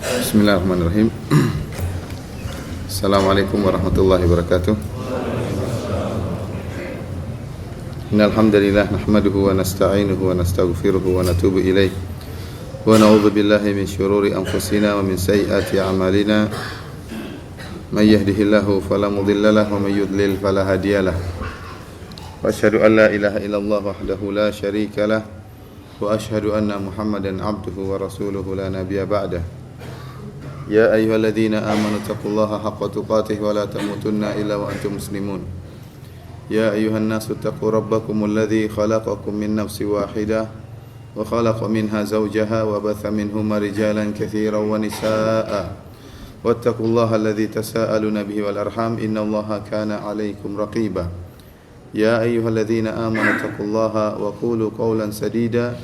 Bismillahirrahmanirrahim. Assalamualaikum warahmatullahi wabarakatuh. Innal hamdalillah nahmaduhu wa nasta'inuhu wa nastaghfiruhu wa natubu ilaih. Wa na'udzu billahi min shururi anfusina wa min sayyiati a'malina. May yahdihillahu fala mudilla lahu wa may yudlil fala hadiyalah. Wa asyhadu an la ilaha illallah wahdahu la syarika lah wa asyhadu anna Muhammadan 'abduhu wa rasuluhu la nabiyya ba'dah. Ya ayyuhalladzina amanu taqullaha haqqa tuqatih wa la tamutunna illa wa antum muslimun. Ya ayyuhan nasu taqu rabbakumul ladzi khalaqakum min nafsin wahidah wa khalaqa minha zawjaha wa batha minhuma rijalan katsiran wa nisaa'a. Wattaqullaha alladzi tasaaluna bihi wal arham innallaha kana 'alaykum raqiba. Ya ayyuhalladzina amanu taqullaha wa qulu qawlan sadida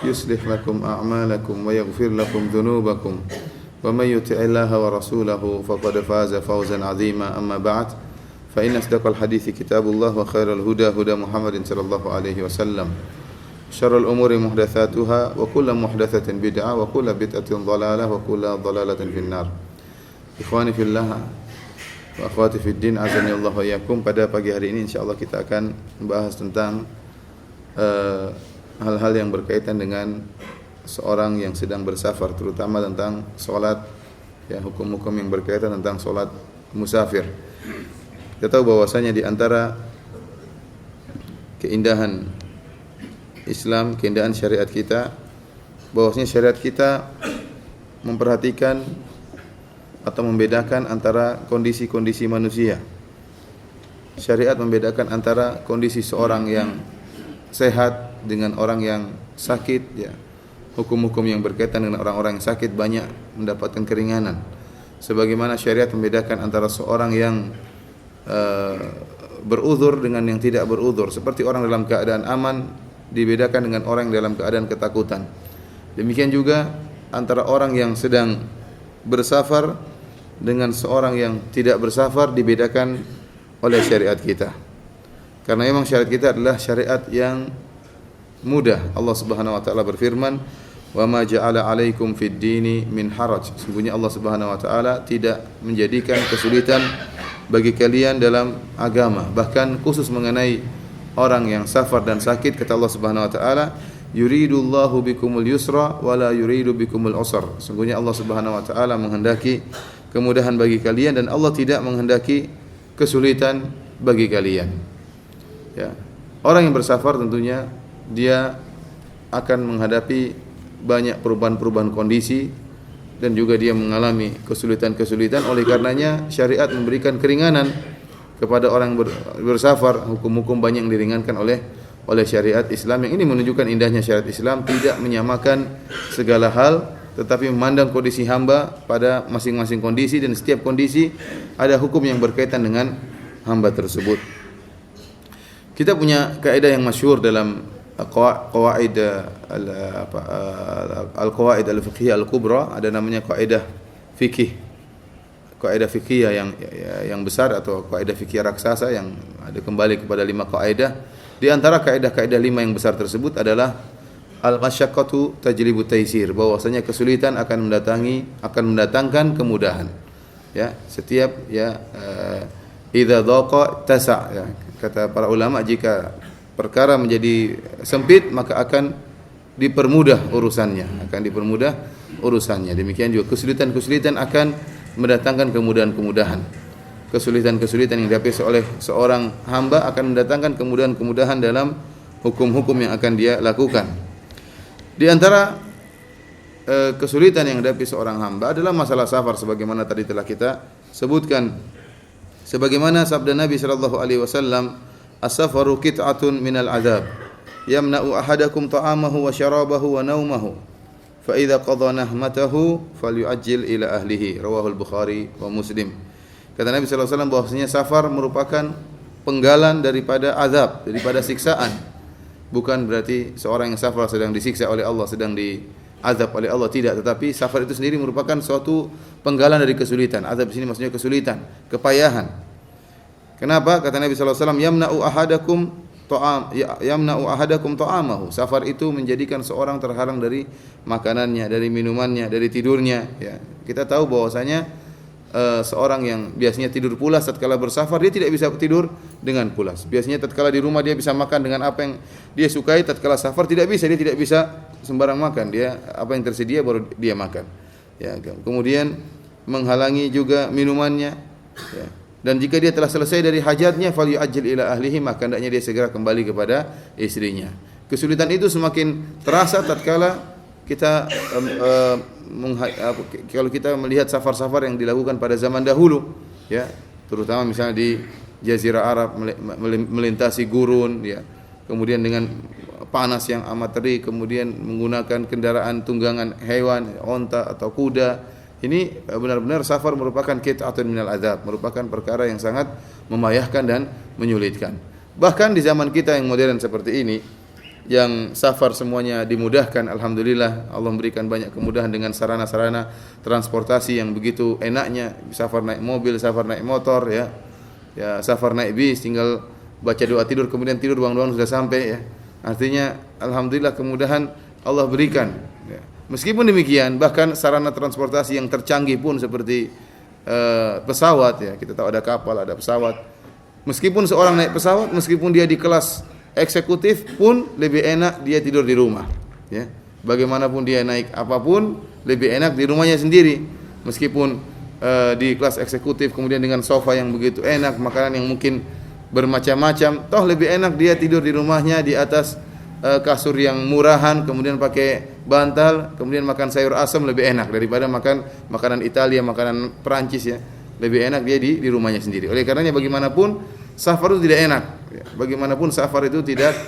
yuslih lakum a'malakum wa yaghfir lakum dhunubakum. ومن يطع الله ورسوله فقد فاز فوزا عظيما أما بعد فإن أصدق الحديث كتاب الله وخير الهدى هدى محمد صلى الله عليه وسلم شر الأمور محدثاتها وكل محدثة بدعة وكل بدعة ضلالة وكل ضلالة في النار. Ikhwani fillah wa akhwati fid din, azani Allah wa iyyakum. Pada pagi hari ini insyaallah kita akan membahas tentang hal-hal yang berkaitan dengan seorang yang sedang bersafar, terutama tentang solat, ya, hukum-hukum yang berkaitan tentang solat musafir. Kita tahu bahwasanya di antara keindahan Islam, keindahan syariat kita, bahwasanya syariat kita memperhatikan atau membedakan antara kondisi-kondisi manusia. Syariat membedakan antara kondisi seorang yang sehat dengan orang yang sakit, ya. Hukum-hukum yang berkaitan dengan orang-orang yang sakit banyak mendapatkan keringanan. Sebagaimana syariat membedakan antara seorang yang beruzur dengan yang tidak beruzur. Seperti orang dalam keadaan aman dibedakan dengan orang yang dalam keadaan ketakutan. Demikian juga antara orang yang sedang bersafar dengan seorang yang tidak bersafar dibedakan oleh syariat kita. Karena memang syariat kita adalah syariat yang mudah. Allah Subhanahu wa taala berfirman, "Wa ma ja'ala 'alaikum fid dini min haraj." Sesungguhnya Allah Subhanahu wa taala tidak menjadikan kesulitan bagi kalian dalam agama. Bahkan khusus mengenai orang yang safar dan sakit, kata Allah Subhanahu wa taala, "Yuridullahu bikumul yusra wa la yuridu bikumul usra." Sesungguhnya Allah Subhanahu wa taala menghendaki kemudahan bagi kalian dan Allah tidak menghendaki kesulitan bagi kalian. Ya. Orang yang bersafar tentunya dia akan menghadapi banyak perubahan-perubahan kondisi dan juga dia mengalami kesulitan-kesulitan. Oleh karenanya syariat memberikan keringanan kepada orang bersafar. Hukum-hukum banyak yang diringankan oleh syariat Islam. Yang ini menunjukkan indahnya syariat Islam, tidak menyamakan segala hal, tetapi memandang kondisi hamba pada masing-masing kondisi, dan setiap kondisi ada hukum yang berkaitan dengan hamba tersebut. Kita punya kaidah yang masyhur dalam qawaid al-qawaid al-fiqhiyah al-kubra, ada namanya kaidah fikih. Kaidah fikih yang besar atau kaidah fikih raksasa yang ada kembali kepada 5 kaidah. Di antara kaidah-kaidah 5 yang besar tersebut adalah al-masyaqqatu tajlibu taysir, bahwasanya kesulitan akan mendatangkan kemudahan. Ya, setiap idza dhaqa tasa', ya. Kata para ulama, jika perkara menjadi sempit maka akan dipermudah urusannya, Demikian juga kesulitan-kesulitan akan mendatangkan kemudahan-kemudahan. Kesulitan-kesulitan yang dihadapi oleh seorang hamba akan mendatangkan kemudahan-kemudahan dalam hukum-hukum yang akan dia lakukan. Di antara kesulitan yang dihadapi seorang hamba adalah masalah safar, sebagaimana tadi telah kita sebutkan. Sebagaimana sabda Nabi sallallahu alaihi wasallam, "As-safaru qit'atun minal 'adzab, yamna'u ahadakum ta'amahu wa syarabahu wa naumahu, fa idza qadha nahmatahu falyu'ajjil ila ahlihi." Rawahul Bukhari wa Muslim. Kata Nabi sallallahu alaihi wasallam bahwasanya safar merupakan penggalan daripada azab, daripada siksaan. Bukan berarti seorang yang safar sedang disiksa oleh Allah, sedang diazab oleh Allah, tidak, tetapi safar itu sendiri merupakan suatu penggalan dari kesulitan. Azab di sini maksudnya kesulitan, kepayahan. Kenapa? Kata Nabi sallallahu alaihi wasallam, "Yamna'u ahadakum yamna'u ahadakum ta'amahu. Safar itu menjadikan seorang terhalang dari makanannya, dari minumannya, dari tidurnya, ya. Kita tahu bahwasanya seorang yang biasanya tidur pulas tatkala bersafar, dia tidak bisa tidur dengan pulas. Biasanya tatkala di rumah dia bisa makan dengan apa yang dia sukai, tatkala safar tidak bisa, dia tidak bisa sembarang makan. Dia apa yang tersedia baru dia makan. Ya, kemudian menghalangi juga minumannya, ya. Dan jika dia telah selesai dari hajatnya, falyu'ajjil ila ahlihi, maka hendaknya dia segera kembali kepada istrinya. Kesulitan itu semakin terasa tatkala kita kalau kita melihat safar-safar yang dilakukan pada zaman dahulu, ya, terutama misalnya di Jazirah Arab melintasi gurun, ya, kemudian dengan panas yang amat terik, kemudian menggunakan kendaraan tunggangan hewan, onta atau kuda. Ini benar-benar safar merupakan qit'atun minal adzab, merupakan perkara yang sangat membahayakan dan menyulitkan. Bahkan di zaman kita yang modern seperti ini, yang safar semuanya dimudahkan, alhamdulillah Allah memberikan banyak kemudahan dengan sarana-sarana transportasi yang begitu enaknya. Safar naik mobil, safar naik motor, ya, ya, safar naik bis, tinggal baca doa tidur, kemudian tidur bangun-bangun sudah sampai, ya. Artinya alhamdulillah kemudahan Allah berikan, ya. Meskipun demikian, bahkan sarana transportasi yang tercanggih pun seperti pesawat, ya, kita tahu ada kapal, ada pesawat. Meskipun seorang naik pesawat, meskipun dia di kelas eksekutif pun lebih enak dia tidur di rumah, ya. Bagaimanapun dia naik apapun, lebih enak di rumahnya sendiri. Meskipun di kelas eksekutif kemudian dengan sofa yang begitu enak, makanan yang mungkin bermacam-macam, toh lebih enak dia tidur di rumahnya di atas kasur yang murahan, kemudian pakai bantal, kemudian makan sayur asam, lebih enak daripada makan makanan Italia, makanan Perancis, ya. Lebih enak dia di rumahnya sendiri. Oleh karenanya bagaimanapun safar itu tidak enak, ya. Bagaimanapun safar itu tidak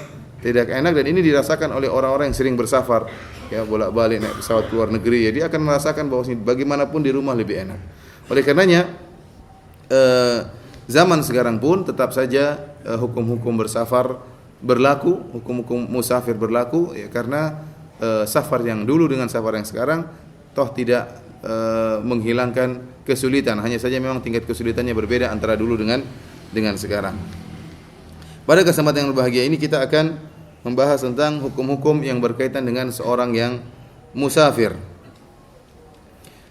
enak, dan ini dirasakan oleh orang-orang yang sering bersafar, ya, bolak-balik naik pesawat keluar negeri, ya, dia akan merasakan bahwa bagaimanapun di rumah lebih enak. Oleh karenanya zaman sekarang pun tetap saja hukum-hukum bersafar berlaku, hukum-hukum musafir berlaku, ya, karena safar yang dulu dengan safar yang sekarang toh tidak menghilangkan kesulitan, hanya saja memang tingkat kesulitannya berbeda antara dulu dengan sekarang. Pada kesempatan yang berbahagia ini kita akan membahas tentang hukum-hukum yang berkaitan dengan seorang yang musafir.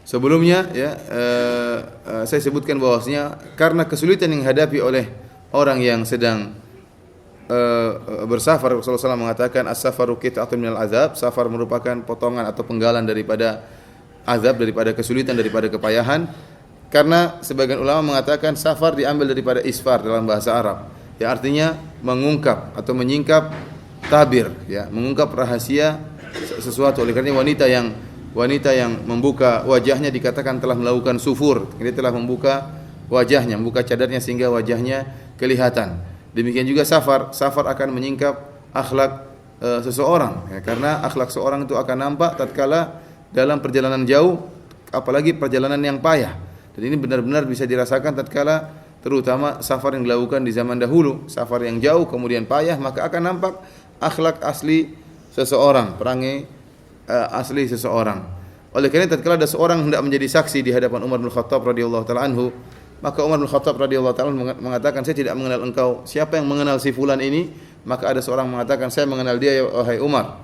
Sebelumnya, ya, saya sebutkan bahwasanya karena kesulitan yang dihadapi oleh orang yang sedang bersafar, Rasulullah SAW mengatakan as-safaru qit'atun minal azab, safar merupakan potongan atau penggalan daripada azab, daripada kesulitan, daripada kepayahan. Karena sebagian ulama mengatakan safar diambil daripada isfar dalam bahasa Arab, yang artinya mengungkap atau menyingkap, tabir, ya, mengungkap rahasia sesuatu. Oleh karena wanita yang membuka wajahnya dikatakan telah melakukan sufur, dia telah membuka wajahnya, membuka cadarnya sehingga wajahnya kelihatan. Demikian juga safar akan menyingkap akhlak seseorang, ya, karena akhlak seorang itu akan nampak tatkala dalam perjalanan jauh, apalagi perjalanan yang payah. Dan ini benar-benar bisa dirasakan tatkala terutama safar yang dilakukan di zaman dahulu, safar yang jauh kemudian payah, maka akan nampak akhlak asli seseorang, perangai asli seseorang. Oleh karena tatkala ada seorang hendak menjadi saksi di hadapan Umar bin Khattab radhiyallahu taala anhu, maka Umar bin Khattab radhiyallahu taala mengatakan, saya tidak mengenal engkau. Siapa yang mengenal si fulan ini? Maka ada seorang mengatakan, saya mengenal dia, ya wahai Umar.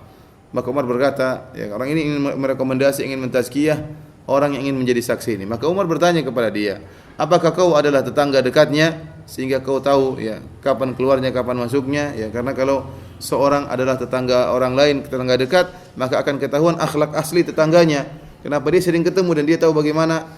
Maka Umar berkata, ya, orang ini ingin merekomendasi, ingin mentazkiyah orang yang ingin menjadi saksi ini. Maka Umar bertanya kepada dia, apakah kau adalah tetangga dekatnya sehingga kau tahu, ya, kapan keluarnya, kapan masuknya, ya, karena kalau seorang adalah tetangga orang lain, tetangga dekat, maka akan ketahuan akhlak asli tetangganya. Kenapa dia sering ketemu dan dia tahu bagaimana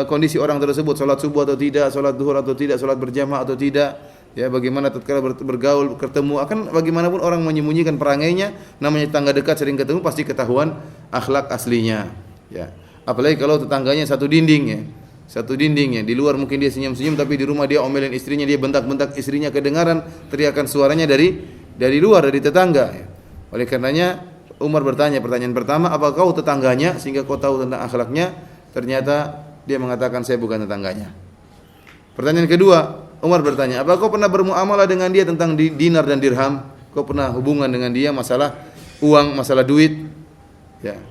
kondisi orang tersebut, salat subuh atau tidak, salat zuhur atau tidak, salat berjamaah atau tidak, ya, bagaimana tatkala bergaul, ketemu, akan bagaimanapun orang menyembunyikan perangainya, namanya tetangga dekat sering ketemu pasti ketahuan akhlak aslinya, ya. Apalagi kalau tetangganya satu dinding, ya, di luar mungkin dia senyum-senyum, tapi di rumah dia omelin istrinya, dia bentak-bentak istrinya, kedengaran teriakan suaranya dari luar, dari tetangga, ya. Oleh karenanya Umar bertanya, pertanyaan pertama, apakah kau tetangganya sehingga kau tahu tentang akhlaknya? Ternyata dia mengatakan, saya bukan tetangganya. Pertanyaan kedua, Umar bertanya, apakah kau pernah bermuamalah dengan dia tentang dinar dan dirham? Kau pernah hubungan dengan dia masalah uang, masalah duit? Ya.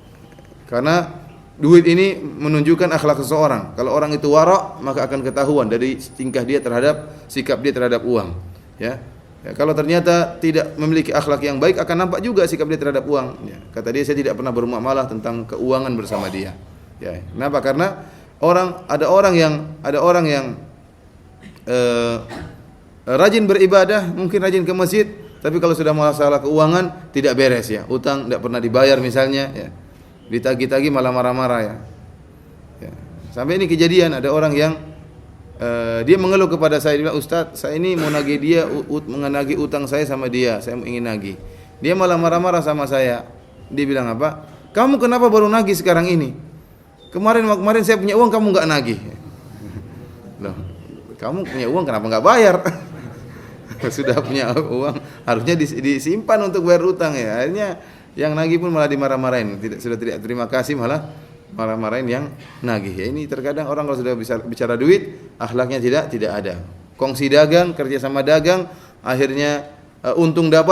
Karena duit ini menunjukkan akhlak seseorang. Kalau orang itu wara', maka akan ketahuan dari tingkah dia terhadap, sikap dia terhadap uang, ya. Ya, kalau ternyata tidak memiliki akhlak yang baik, akan nampak juga sikap dia terhadap uang. Ya, kata dia, saya tidak pernah bermuamalah tentang keuangan bersama dia. Ya, kenapa? Karena ada orang yang rajin beribadah, mungkin rajin ke masjid, tapi kalau sudah masalah keuangan tidak beres ya. Utang tidak pernah dibayar misalnya, ya. Ditagih-tagih malah marah-marah ya. Ya. Sampai ini kejadian, ada orang yang dia mengeluh kepada saya, dia bilang, Ustaz, saya ini mau nagih dia, menagih utang saya sama dia, saya ingin nagih. Dia malah marah-marah sama saya. Dia bilang apa? Kamu kenapa baru nagih sekarang ini? Kemarin saya punya uang, kamu nggak nagih. Loh, kamu punya uang kenapa nggak bayar? Sudah punya uang, harusnya disimpan untuk bayar utang ya. Akhirnya yang nagih pun malah dimarah-marahin. Sudah tidak terima kasih, malah marah-marahin yang nagih. Ya, ini terkadang orang kalau sudah bicara duit, akhlaknya tidak ada. Kongsi dagang, kerja sama dagang, akhirnya untung dia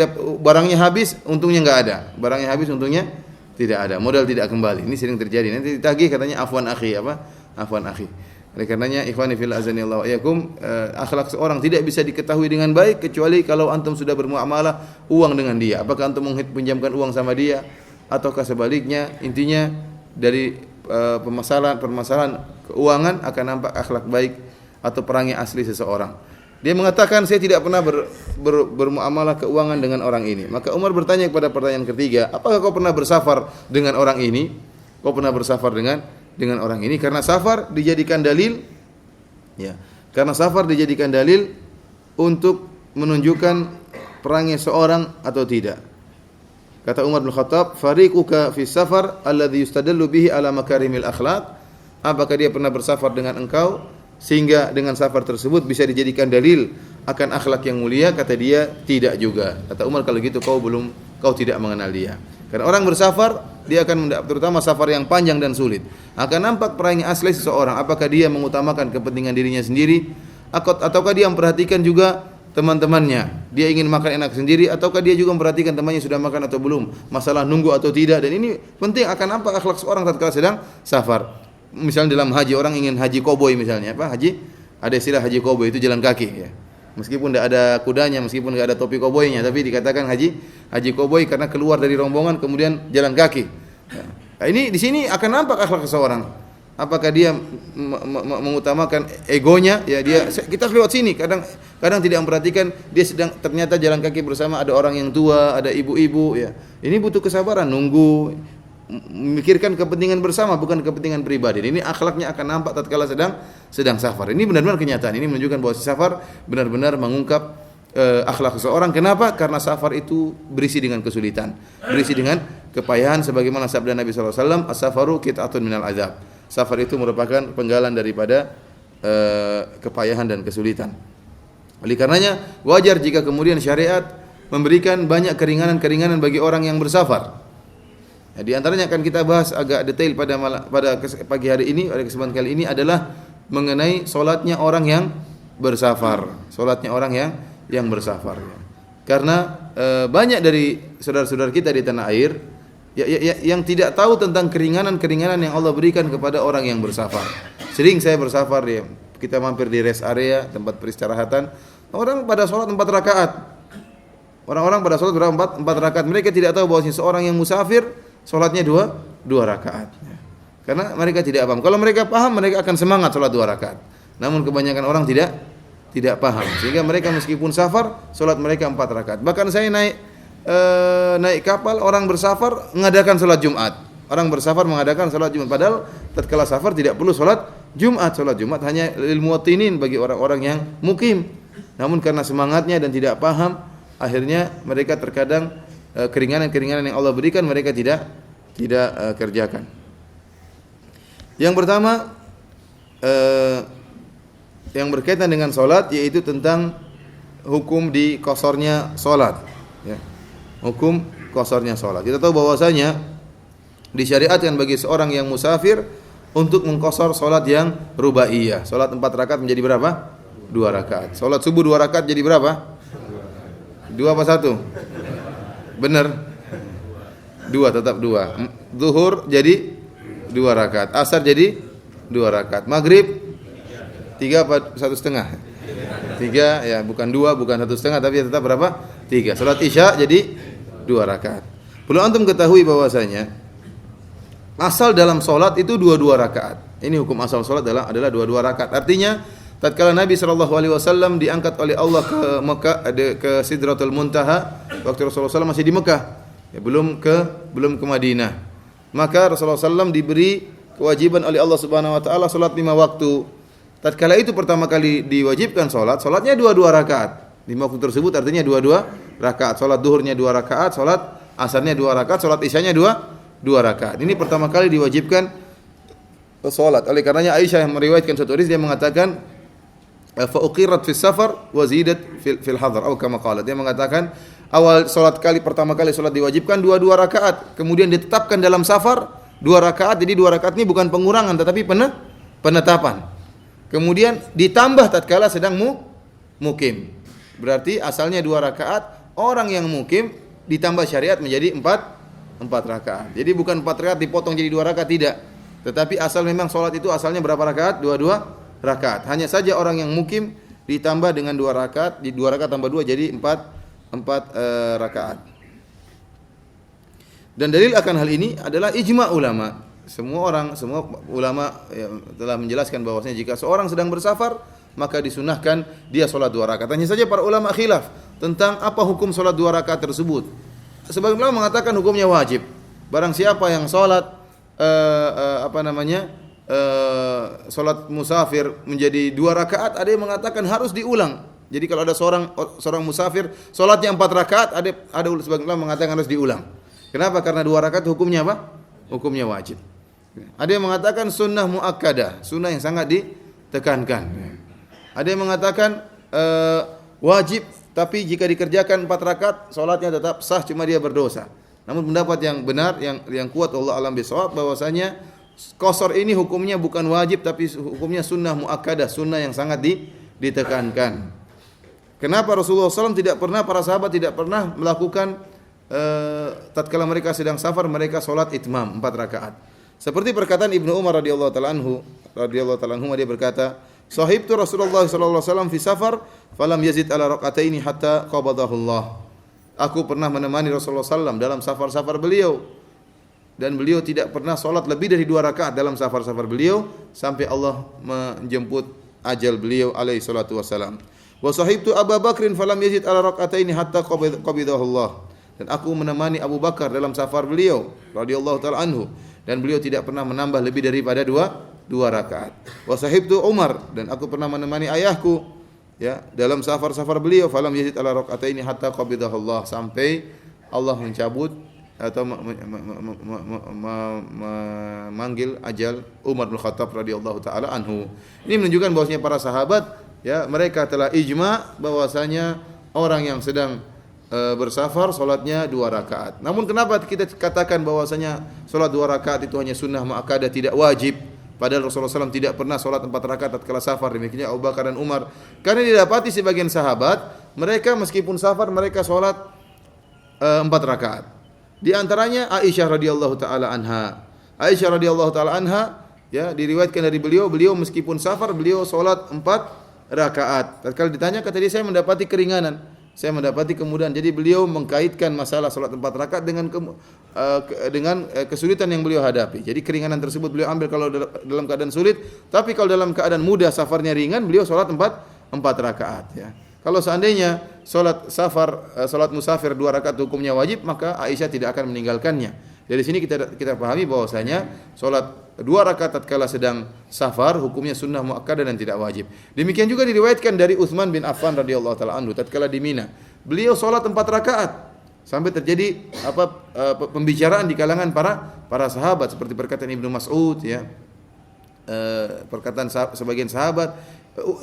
dapat, barangnya habis, untungnya nggak ada. Barangnya habis, untungnya tidak ada. Modal tidak kembali. Ini sering terjadi. Nanti ditagih katanya afwan akhi, afwan akhi. Oleh karenanya ikhwani fillah azanillahu wa iyyakum, akhlak seorang tidak bisa diketahui dengan baik kecuali kalau antum sudah bermuamalah uang dengan dia. Apakah antum pinjamkan uang sama dia ataukah sebaliknya? Intinya dari permasalahan keuangan akan nampak akhlak baik atau perangai asli seseorang. Dia mengatakan, saya tidak pernah bermuamalah keuangan dengan orang ini. Maka Umar bertanya kepada pertanyaan ketiga, apakah kau pernah bersafar dengan orang ini? Kau pernah bersafar dengan orang ini? Karena safar dijadikan dalil, ya. Karena safar dijadikan dalil untuk menunjukkan perangai seorang atau tidak. Kata Umar bin Khattab, fariquka fi safar alladhi yustadallu bihi ala makarimil akhlaq. Apakah dia pernah bersafar dengan engkau sehingga dengan safar tersebut bisa dijadikan dalil akan akhlak yang mulia? Kata dia, tidak juga. Kata Umar, kalau gitu kau tidak mengenal dia. Karena orang bersafar, dia akan terutama safar yang panjang dan sulit, akan nampak perangai asli seseorang. Apakah dia mengutamakan kepentingan dirinya sendiri, ataukah dia memperhatikan juga teman-temannya. Dia ingin makan enak sendiri, ataukah dia juga memperhatikan temannya sudah makan atau belum, masalah nunggu atau tidak. Dan ini penting, akan nampak akhlak seorang tatkala sedang safar. Misalnya dalam haji, orang ingin haji koboi misalnya, haji, ada istilah haji koboi, itu jalan kaki ya. Meskipun tidak ada kudanya, meskipun tidak ada topi koboinya, tapi dikatakan haji koboi karena keluar dari rombongan kemudian jalan kaki. Nah, ini di sini akan nampak akhlak seseorang. Apakah dia mengutamakan egonya? Ya, kita lewat sini, kadang tidak memperhatikan dia sedang ternyata jalan kaki bersama ada orang yang tua, ada ibu-ibu ya. Ini butuh kesabaran, nunggu, memikirkan kepentingan bersama, bukan kepentingan pribadi. Ini akhlaknya akan nampak tatkala sedang safar. Ini benar-benar kenyataan. Ini menunjukkan bahwa safar benar-benar mengungkap akhlak seseorang. Kenapa? Karena safar itu berisi dengan kesulitan, berisi dengan kepayahan, sebagaimana sabda Nabi SAW, as-safaru qit'atun minal azab. Safar itu merupakan penggalan daripada kepayahan dan kesulitan. Oleh karenanya wajar jika kemudian syariat memberikan banyak keringanan-keringanan bagi orang yang bersafar. Ya, di antaranya akan kita bahas agak detail pada pagi hari ini, pada kesempatan kali ini adalah mengenai solatnya orang yang bersafar. Solatnya orang yang bersafar. Karena banyak dari saudara-saudara kita di tanah air yang tidak tahu tentang keringanan-keringanan yang Allah berikan kepada orang yang bersafar. Sering saya bersafar, ya, kita mampir di rest area, tempat peristirahatan. Orang pada sholat 4 rakaat. Orang-orang pada sholat berapa? 4 rakaat. Mereka tidak tahu bahwa seorang yang musafir sholatnya 2 rakaat. Karena mereka tidak paham. Kalau mereka paham, mereka akan semangat sholat 2 rakaat. Namun kebanyakan orang tidak paham. Sehingga mereka meskipun safar, sholat mereka 4 rakaat. Bahkan saya naik kapal, orang bersafar mengadakan sholat Jumat. Orang bersafar mengadakan sholat Jumat. Padahal tatkala safar tidak perlu sholat Jumat. Sholat Jumat hanya lil muwattinin, bagi orang-orang yang mukim. Namun karena semangatnya dan tidak paham, akhirnya mereka terkadang keringanan-keringanan yang Allah berikan mereka tidak kerjakan. Yang pertama yang berkaitan dengan solat, yaitu tentang hukum di kosornya solat. Ya. Hukum kosornya solat. Kita tahu bahwasanya disyariatkan bagi seorang yang musafir untuk mengkosor solat yang rubaiyah. Solat 4 rakaat menjadi berapa? 2 rakaat. Solat subuh 2 rakaat jadi berapa? 2 apa 1? Benar, 2, tetap 2. Zuhur jadi 2 rakaat, asar jadi 2 rakaat, maghrib 3 apa 1,5? 3 ya, bukan 2, bukan 1,5 tapi tetap berapa? 3. Salat Isya jadi 2 rakaat. Perlu antum ketahui bahwasanya asal dalam salat itu 2 rakaat. Ini hukum asal salat adalah 2 rakaat. Artinya tatkala Nabi sallallahu alaihi wasallam diangkat oleh Allah ke Mekah, ke Sidratul Muntaha, waktu Rasulullah SAW masih di Mekah, ya, belum ke Madinah. Maka Rasulullah SAW diberi kewajiban oleh Allah Subhanahu wa taala salat 5 waktu. Tatkala itu pertama kali diwajibkan salatnya 2 rakaat. 5 waktu tersebut artinya 2 rakaat. Salat duhurnya 2 rakaat, salat asarnya 2 rakaat, salat isyanya 2 rakaat. Ini pertama kali diwajibkan salat. Oleh karenanya Aisyah yang meriwayatkan satu hadis, dia mengatakan fa uqirat fis safar wa zidat fil hadar atau kama qalat. Dia mengatakan awal salat pertama kali salat diwajibkan 2 rakaat, kemudian ditetapkan dalam safar 2 rakaat. Jadi 2 rakaat ini bukan pengurangan tetapi penetapan. Kemudian ditambah tatkala sedang mukim. Berarti asalnya 2 rakaat, orang yang mukim ditambah syariat menjadi 4 rakaat. Jadi bukan 4 rakaat dipotong jadi 2 rakaat, tidak. Tetapi asal memang salat itu asalnya berapa rakaat? 2 rakaat. Hanya saja orang yang mukim ditambah dengan 2 rakaat, di 2 rakaat tambah 2 jadi 4 rakaat. Dan dalil akan hal ini adalah ijma' ulama. Semua ulama ya, telah menjelaskan bahwasanya jika seorang sedang bersafar maka disunahkan dia salat 2 rakaat. Hanya saja para ulama khilaf tentang apa hukum salat 2 rakaat tersebut. Sebagian ulama mengatakan hukumnya wajib. Barang siapa yang salat salat musafir menjadi 2 rakaat, ada yang mengatakan harus diulang. Jadi kalau ada seorang musafir salatnya 4 rakaat, ada sebagian ulama mengatakan harus diulang. Kenapa? Karena 2 rakaat hukumnya apa? Hukumnya wajib. Ada yang mengatakan sunnah muakkadah, sunnah yang sangat ditekankan. Ada yang mengatakan wajib, tapi jika dikerjakan 4 rakaat salatnya tetap sah, cuma dia berdosa. Namun pendapat yang benar, yang kuat Allah alam bisawab, bahwasanya qasar ini hukumnya bukan wajib tapi hukumnya sunnah muakkadah, sunnah yang sangat ditekankan. Kenapa Rasulullah SAW para sahabat tidak pernah melakukan tatkala mereka sedang safar mereka salat itmam 4 rakaat. Seperti perkataan Ibnu Umar radhiyallahu taala anhu dia berkata, "Sahibtu Rasulullah sallallahu alaihi wasallam fi safar falam yazid ala rakaataini hatta qabadahu Allah." Aku pernah menemani Rasulullah SAW dalam safar-safar beliau, dan beliau tidak pernah salat lebih dari 2 rakaat dalam safar-safar beliau sampai Allah menjemput ajal beliau alaihi salatu wasalam. Wa sahibtu Abu Bakrin falam yazid ala rakaataini hatta qabadahu Allah. Dan aku menemani Abu Bakar dalam safar beliau radhiyallahu taala anhu, dan beliau tidak pernah menambah lebih daripada 2 rakaat. Wa sahibtu Umar, dan aku pernah menemani ayahku ya dalam safar-safar beliau, falam yazid ala rakaataini hatta qabidahu Allah, sampai Allah mencabut atau memanggil ajal Umar bin Khattab radhiyallahu taala anhu. Ini menunjukkan bahwasanya para sahabat ya mereka telah ijma bahwasanya orang yang sedang bersafar salatnya 2 rakaat. Namun kenapa kita katakan bahwasanya salat 2 rakaat itu hanya sunnah muakkadah, tidak wajib? Padahal Rasulullah SAW tidak pernah salat 4 rakaat tatkala safar, demikiannya Abu Bakar dan Umar. Karena didapati sebagian sahabat mereka meskipun safar mereka salat 4 rakaat. Di antaranya Aisyah radhiyallahu taala anha. Aisyah radhiyallahu taala anha ya diriwayatkan dari beliau meskipun safar beliau salat 4 rakaat. Tatkala ditanya kata dia, saya mendapati keringanan, saya mendapati kemudahan. Jadi beliau mengkaitkan masalah salat 4 rakaat dengan kesulitan yang beliau hadapi. Jadi keringanan tersebut beliau ambil kalau dalam keadaan sulit, tapi kalau dalam keadaan mudah safarnya ringan beliau salat 4 rakaat ya. Kalau seandainya salat musafir 2 rakaat hukumnya wajib, maka Aisyah tidak akan meninggalkannya. Dari sini kita pahami bahwasanya salat 2 rakaat tatkala sedang safar hukumnya sunnah muakkadah dan tidak wajib. Demikian juga diriwayatkan dari Utsman bin Affan radhiyallahu taala anhu tatkala di Mina. Beliau salat 4 rakaat sampai terjadi pembicaraan di kalangan para sahabat seperti perkataan Ibnu Mas'ud ya. Perkataan sebagian sahabat,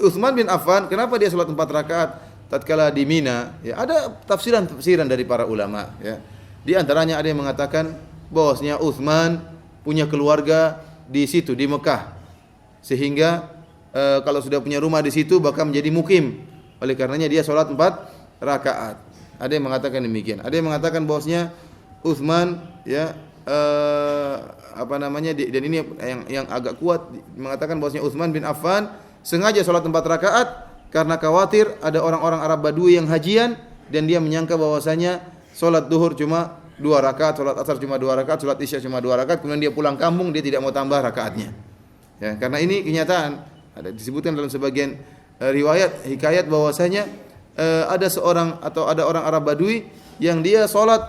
Utsman bin Affan kenapa dia salat 4 rakaat tatkala di Mina? Ya, ada tafsiran dari para ulama ya. Di antaranya ada yang mengatakan bahwasanya Utsman punya keluarga di situ di Mekah, sehingga kalau sudah punya rumah di situ bakal menjadi mukim. Oleh karenanya dia salat 4 rakaat. Ada yang mengatakan demikian. Ada yang mengatakan bahwasanya Utsman ya dan ini yang agak kuat mengatakan bahwasanya Utsman bin Affan sengaja salat 4 rakaat karena khawatir ada orang-orang Arab Badui yang hajian dan dia menyangka bahwasanya salat duhur cuma 2 rakaat, salat asar cuma 2 rakaat, salat isya cuma 2 rakaat, kemudian dia pulang kampung dia tidak mau tambah rakaatnya. Ya, karena ini kenyataan ada disebutkan dalam sebagian riwayat hikayat bahwasanya ada seorang atau ada orang Arab Badui yang dia salat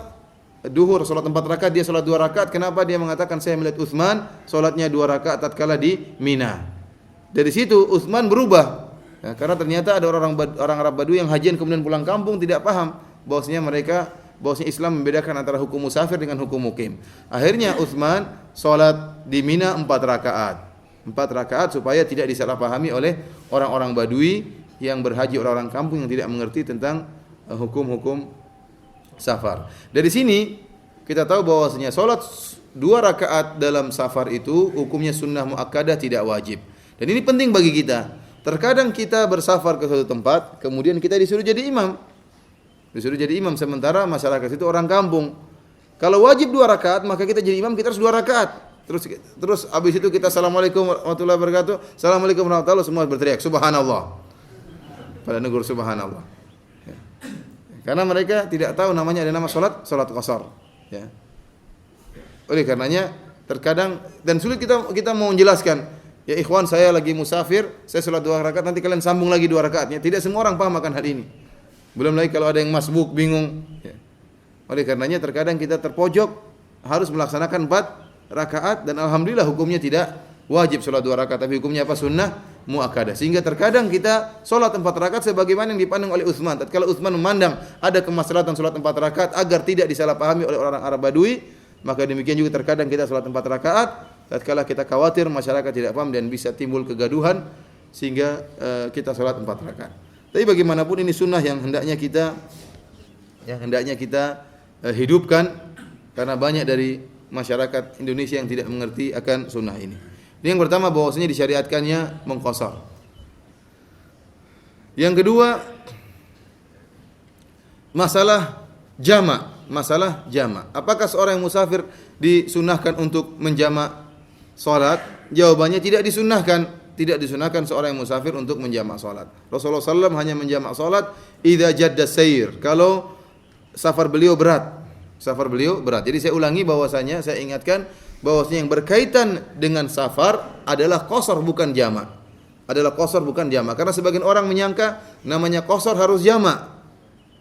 duhur, salat 4 rakaat, dia salat 2 rakaat. Kenapa? Dia mengatakan saya melihat Utsman salatnya 2 rakaat tatkala di Mina. Dari situ Utsman berubah. Ya, karena ternyata ada orang Arab Badui yang hajian kemudian pulang kampung tidak paham bahwasanya Islam membedakan antara hukum musafir dengan hukum mukim. Akhirnya Utsman salat di Mina 4 rakaat. 4 rakaat supaya tidak disalahpahami oleh orang-orang Badui yang berhaji, orang-orang kampung yang tidak mengerti tentang hukum-hukum safar. Dari sini kita tahu bahwasanya salat 2 rakaat dalam safar itu hukumnya sunnah muakkadah, tidak wajib. Dan ini penting bagi kita. Terkadang kita bersafar ke suatu tempat, kemudian kita disuruh jadi imam. Disuruh jadi imam sementara masyarakat itu orang kampung. Kalau wajib 2 rakaat, maka kita jadi imam kita harus 2 rakaat. Terus habis itu kita assalamualaikum warahmatullahi wabarakatuh. Assalamualaikum warahmatullahi wabarakatuh, semua berteriak subhanallah. Pada negur subhanallah. Ya. Karena mereka tidak tahu namanya ada nama salat qasar. Ya. Oleh karenanya terkadang dan sulit kita mau menjelaskan. Ya ikhwan, saya lagi musafir, saya salat 2 rakaat, nanti kalian sambung lagi 2 rakaatnya. Tidak semua orang paham akan hal ini. Belum lagi kalau ada yang masbuk, bingung. Ya. Oleh karenanya terkadang kita terpojok harus melaksanakan 4 rakaat dan alhamdulillah hukumnya tidak wajib salat 2 rakaat, tapi hukumnya apa? Sunnah muakkadah. Sehingga terkadang kita salat 4 rakaat sebagaimana yang dipandang oleh Utsman. Tatkala Utsman memandang ada kemaslahatan salat 4 rakaat agar tidak disalahpahami oleh orang Arab Badui, maka demikian juga terkadang kita salat 4 rakaat tatkala kita khawatir masyarakat tidak paham dan bisa timbul kegaduhan sehingga kita salat 4 rakaat. Tapi bagaimanapun ini sunnah yang hendaknya kita hidupkan karena banyak dari masyarakat Indonesia yang tidak mengerti akan sunnah ini. Ini yang pertama bahwasanya disyariatkannya mengqasar. Yang kedua masalah jamak. Apakah seorang yang musafir disunnahkan untuk menjamak salat? Jawabannya tidak disunahkan seorang yang musafir untuk menjamak salat. Rasulullah SAW hanya menjamak salat idza jadda sayr, kalau safar beliau berat. Jadi saya ulangi bahwasanya saya ingatkan bahwasanya yang berkaitan dengan safar adalah qasar bukan jamak. Karena sebagian orang menyangka namanya qasar harus jamak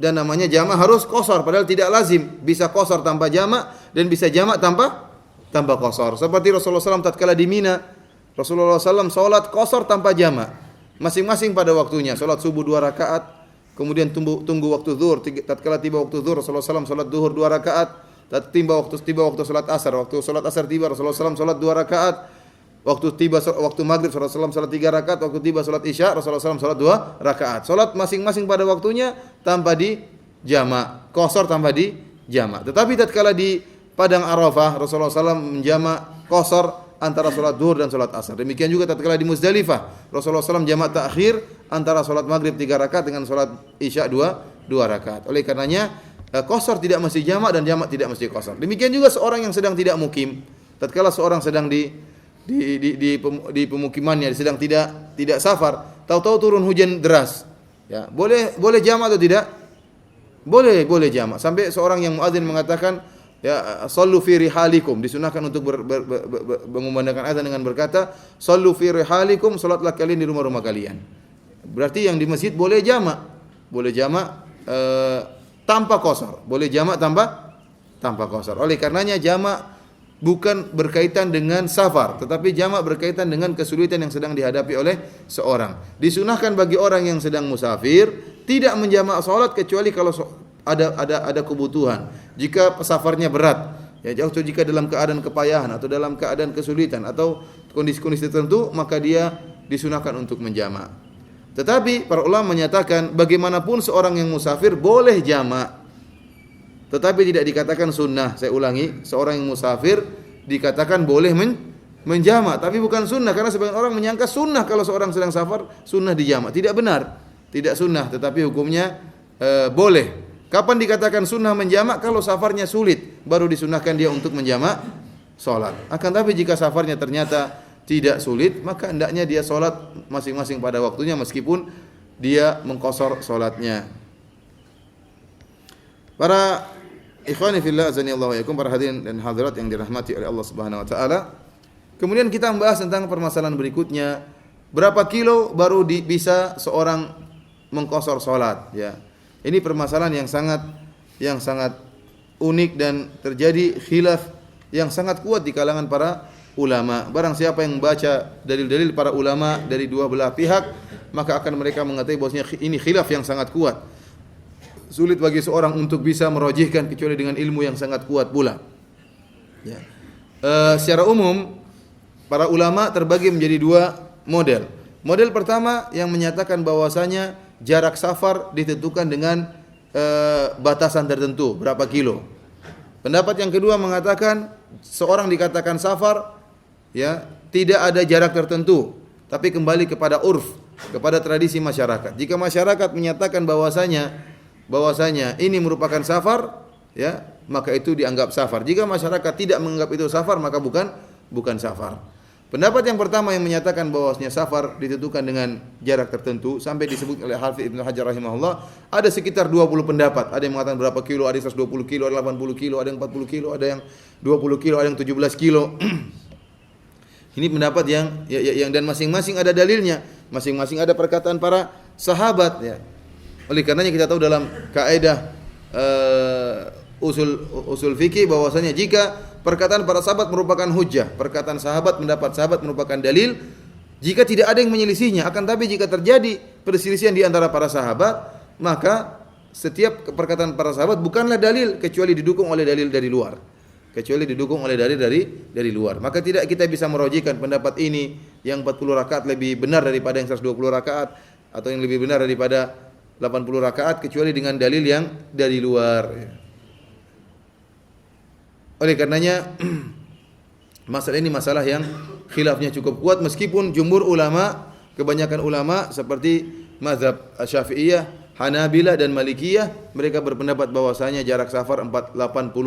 dan namanya jamak harus qasar, padahal tidak lazim. Bisa qasar tanpa jamak dan bisa jamak tanpa qasar. Seperti Rasulullah SAW tatkala di Mina, Rasulullah SAW salat qasar tanpa jamak. Masing-masing pada waktunya. Salat subuh 2 rakaat, kemudian tunggu waktu zuhur. Tatkala tiba waktu zuhur, Rasulullah SAW salat zuhur 2 rakaat. Tiba waktu salat asar. Waktu salat asar tiba, Rasulullah SAW salat 2 rakaat. Waktu maghrib, Rasulullah SAW salat 3 rakaat. Waktu tiba salat isya, Rasulullah SAW salat 2 rakaat. Salat masing-masing pada waktunya tanpa di jamak. Qasar tanpa di jamak. Tetapi tatkala di Padang Arafah, Rasulullah SAW menjamak qasar antara salat zuhur dan salat asar. Demikian juga tatkala di Muzdalifah, Rasulullah SAW jamak takhir antara salat maghrib 3 rakaat dengan salat isya 2 rakaat. Oleh karenanya qasar tidak mesti jamak dan jamak tidak mesti qasar. Demikian juga seorang yang sedang tidak mukim. Tatkala seorang sedang di pemukimannya sedang tidak safar, tahu-tahu turun hujan deras. Ya, boleh jamak atau tidak? Boleh jamak. Sampai seorang yang muadzin mengatakan, ya, sallu fi rihalikum, disunahkan untuk mengumandangkan azan dengan berkata, sallu fi rihalikum, salatlah kalian di rumah-rumah kalian. Berarti yang di masjid boleh jamak tanpa qasar, boleh jamak tanpa qasar. Oleh karenanya jamak bukan berkaitan dengan safar, tetapi jamak berkaitan dengan kesulitan yang sedang dihadapi oleh seorang. Disunahkan bagi orang yang sedang musafir tidak menjamak salat kecuali kalau ada kebutuhan. Jika safarnya berat, ya jika dalam keadaan kepayahan atau dalam keadaan kesulitan atau kondisi-kondisi tertentu, maka dia disunahkan untuk menjamak. Tetapi para ulama menyatakan bagaimanapun seorang yang musafir boleh jamak, tetapi tidak dikatakan sunnah. Saya ulangi, seorang yang musafir dikatakan boleh menjamak, tapi bukan sunnah, karena sebagian orang menyangka sunnah kalau seorang sedang safar sunnah dijamak. Tidak benar, tidak sunnah, tetapi hukumnya boleh. Kapan dikatakan sunnah menjamak? Kalau safarnya sulit, baru disunahkan dia untuk menjamak salat. Akan tapi jika safarnya ternyata tidak sulit, maka hendaknya dia salat masing-masing pada waktunya, meskipun dia mengqashar salatnya. Para ikhwani fillah azanillahu wa iyyakum, para hadirin dan hadirat yang dirahmati oleh Allah Subhanahu wa taala. Kemudian kita membahas tentang permasalahan berikutnya, berapa kilo baru bisa seorang mengqashar salat, ya. Ini permasalahan yang sangat unik dan terjadi khilaf yang sangat kuat di kalangan para ulama. Barang siapa yang membaca dalil-dalil para ulama dari dua belah pihak, maka akan mereka mengatakan bahwasanya ini khilaf yang sangat kuat. Sulit bagi seorang untuk bisa merojihkan kecuali dengan ilmu yang sangat kuat pula. Ya. Secara umum para ulama terbagi menjadi dua model. Model pertama yang menyatakan bahwasanya jarak safar ditentukan dengan batasan tertentu, berapa kilo. Pendapat yang kedua mengatakan seorang dikatakan safar, ya, tidak ada jarak tertentu, tapi kembali kepada urf, kepada tradisi masyarakat. Jika masyarakat menyatakan bahwasanya ini merupakan safar, ya, maka itu dianggap safar. Jika masyarakat tidak menganggap itu safar, maka bukan safar. Pendapat yang pertama yang menyatakan bahwasanya safar ditentukan dengan jarak tertentu, sampai disebut oleh Hafidz Ibnu Hajar rahimahullah, ada sekitar 20 pendapat. Ada yang mengatakan berapa kilo, ada yang 120 kilo, ada 80 kilo, ada yang 40 kilo, ada yang 20 kilo, ada yang 17 kilo. Ini pendapat yang dan masing-masing ada dalilnya, masing-masing ada perkataan para sahabat, ya. Oleh karenanya kita tahu dalam kaidah usul fikih bahwasanya jika perkataan para sahabat merupakan hujjah, perkataan sahabat, pendapat sahabat merupakan dalil jika tidak ada yang menyelisihnya. Akan tapi jika terjadi perselisihan di antara para sahabat, maka setiap perkataan para sahabat bukanlah dalil kecuali didukung oleh dalil dari luar. Dari luar. Maka tidak kita bisa merojihkan pendapat ini yang 40 rakaat lebih benar daripada yang 120 rakaat atau yang lebih benar daripada 80 rakaat kecuali dengan dalil yang dari luar. Oleh karenanya masalah ini masalah yang khilafnya cukup kuat, meskipun jumhur ulama, kebanyakan ulama seperti mazhab Syafi'iyah, Hanabilah dan Malikiyah, mereka berpendapat bahwasanya jarak safar 80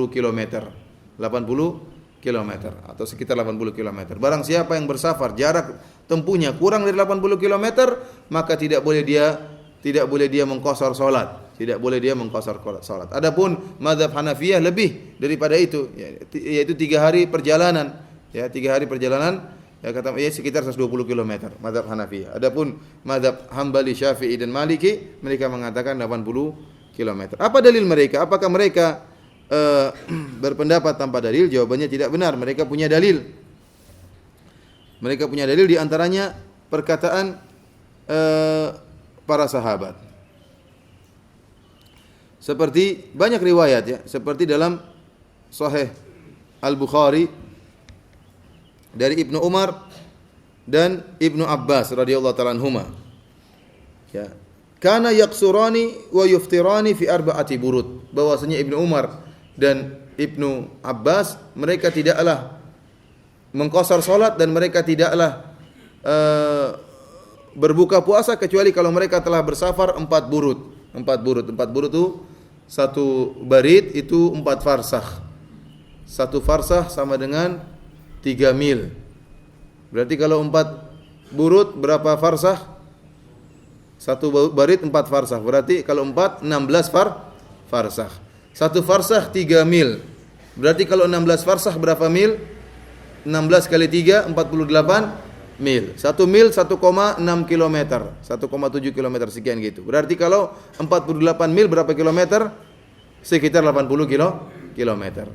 km. 80 km atau sekitar 80 km. Barang siapa yang bersafar jarak tempuhnya kurang dari 80 km, maka tidak boleh dia mengqashar salat. Tidak boleh dia mengqashar salat. Adapun mazhab Hanafiyah lebih daripada itu, yaitu 3 hari perjalanan, ya, 3 hari perjalanan, ya, sekitar 120 km mazhab Hanafiyah. Adapun mazhab Hambali, Syafi'i dan Maliki, mereka mengatakan 80 km. Apa dalil mereka? Apakah mereka berpendapat tanpa dalil? Jawabannya tidak benar. Mereka punya dalil. Di antaranya perkataan para sahabat. Seperti banyak riwayat, ya, seperti dalam Sahih Al-Bukhari dari Ibnu Umar dan Ibnu Abbas radhiyallahu ta'ala anhuma. Ya. Kana yaqsurani wa yuftirani fi arba'ati burud. Bahwasanya Ibnu Umar dan Ibnu Abbas mereka tidaklah mengqashar salat dan mereka tidaklah berbuka puasa kecuali kalau mereka telah bersafar 4 burud. 4 burud itu satu barid itu 4 farsakh. Satu farsakh sama dengan 3 mil. Berarti kalau 4 burud berapa farsakh? Satu barid 4 farsakh. Berarti kalau 4 16 farsakh. Satu farsakh 3 mil. Berarti kalau 16 farsakh berapa mil? 16 kali 3 48 mil. 1 mil 1,6 km, 1,7 km sekian gitu. Berarti kalau 48 mil berapa kilometer? Sekitar 80 kilometer.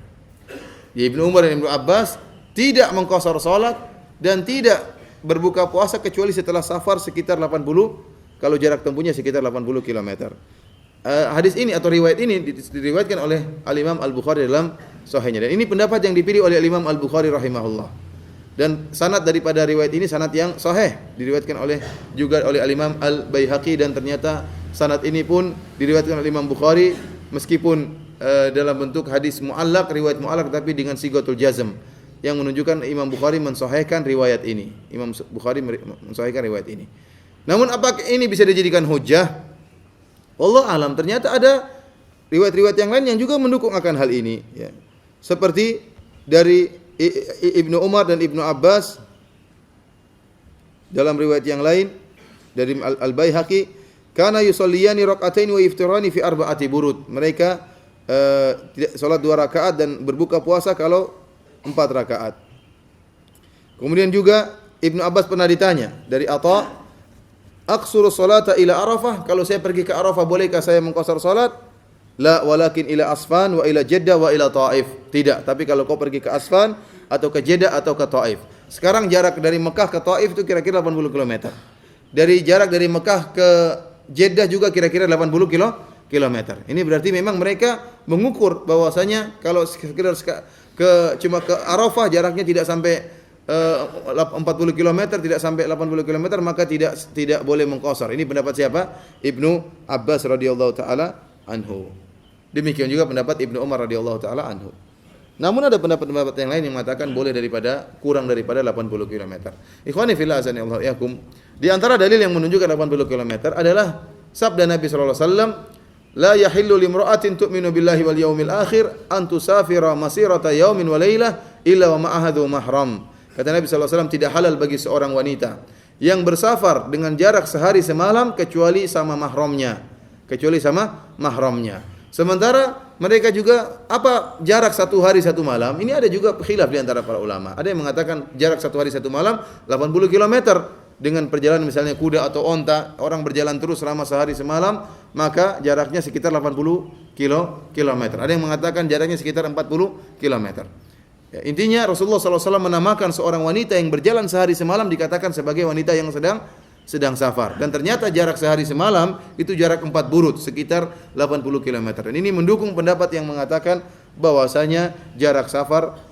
Ibnu Umar dan Ibnu Abbas tidak mengqashar salat dan tidak berbuka puasa kecuali setelah safar sekitar 80, kalau jarak tempuhnya sekitar 80 km. Hadis ini atau riwayat ini diriwayatkan oleh Al-Imam Al-Bukhari dalam Sahihnya, dan ini pendapat yang dipilih oleh Al-Imam Al-Bukhari rahimahullah. Dan sanad daripada riwayat ini sanad yang sahih, diriwayatkan juga oleh Al-Imam Al-Baihaqi, dan ternyata sanad ini pun diriwayatkan oleh Imam Bukhari meskipun dalam bentuk hadis mu'allaq, riwayat mu'allaq, tapi dengan sigatul jazm yang menunjukkan Imam Bukhari mensahihkan riwayat ini. Imam Bukhari mensahihkan riwayat ini. Namun apakah ini bisa dijadikan hujjah? Wallahu alam. Ternyata ada riwayat-riwayat yang lain yang juga mendukung akan hal ini, ya. Seperti dari Ibnu Umar dan Ibnu Abbas dalam riwayat yang lain dari Al-Baihaqi, Kana yusalliyani rak'atain wa yiftirani fi arba'ati burud. Mereka salat 2 rakaat dan berbuka puasa kalau 4 rakaat. Kemudian juga Ibnu Abbas pernah ditanya dari Atha, "Aqsuru salata ila Arafah? Kalau saya pergi ke Arafah bolehkah saya mengqasar salat?" La, walakin ila Asfan wa ila Jeddah wa ila Taif. Tidak, tapi kalau kau pergi ke Asfan atau ke Jeddah atau ke Taif. Sekarang jarak dari Mekah ke Taif itu kira-kira 80 km. Dari jarak dari Mekah ke Jeddah juga kira-kira 80 kilometer. Ini berarti memang mereka mengukur bahwasanya kalau sekedar cuma ke Arafah jaraknya tidak sampai 40 km, tidak sampai 80 km, maka tidak boleh mengqasar. Ini pendapat siapa? Ibnu Abbas radhiyallahu taala anhu. Demikian juga pendapat Ibnu Umar radhiyallahu taala anhu. Namun ada pendapat-pendapat yang lain yang mengatakan boleh kurang daripada 80 km. Ikhwani fillah azani Allah yakum. Di antara dalil yang menunjukkan 80 km adalah sabda Nabi sallallahu alaihi wasallam, "La yahillu limra'atin tu'minu billahi wal yaumil akhir an tusafira masirata yaumin wa lailah illa wa ma'aha dzu mahram." Kata Nabi sallallahu alaihi wasallam, tidak halal bagi seorang wanita yang bersafar dengan jarak sehari semalam kecuali sama mahramnya. Sementara mereka juga apa jarak 1 hari 1 malam? Ini ada juga khilaf di antara para ulama. Ada yang mengatakan jarak 1 hari 1 malam 80 km dengan perjalanan misalnya kuda atau onta, orang berjalan terus selama sehari semalam, maka jaraknya sekitar 80 kilometer. Ada yang mengatakan jaraknya sekitar 40 kilometer. Ya, intinya Rasulullah SAW menamakan seorang wanita yang berjalan sehari semalam dikatakan sebagai wanita yang sedang safar. Dan ternyata jarak sehari semalam itu jarak 4 burud, sekitar 80 km. Dan ini mendukung pendapat yang mengatakan bahwasanya jarak safar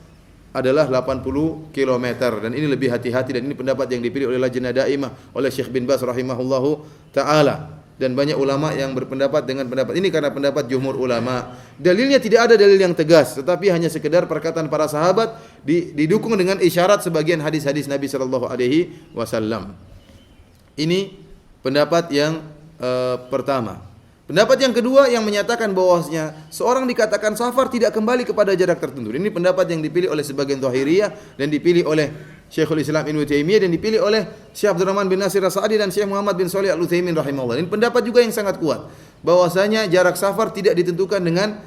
adalah 80 km. Dan ini lebih hati-hati, dan ini pendapat yang dipilih oleh Lajnah Daimah, oleh Syekh bin Baz rahimahullahu ta'ala. Dan banyak ulama yang berpendapat dengan pendapat ini karena pendapat jumhur ulama. Dalilnya tidak ada dalil yang tegas, tetapi hanya sekedar perkataan para sahabat didukung dengan isyarat sebagian hadis-hadis Nabi sallallahu alaihi wasallam. Ini pendapat yang pertama. Pendapat yang kedua yang menyatakan bahwasanya seorang dikatakan safar tidak kembali kepada jarak tertentu. Ini pendapat yang dipilih oleh sebagian Zahiriyah dan dipilih oleh Syekhul Islam Ibnu Taimiyah dan dipilih oleh Syekh Abdurrahman bin Nasir As-Sa'di dan Syekh Muhammad bin Shalih Al-Utsaimin rahimahullah. Ini pendapat juga yang sangat kuat bahwasanya jarak safar tidak ditentukan dengan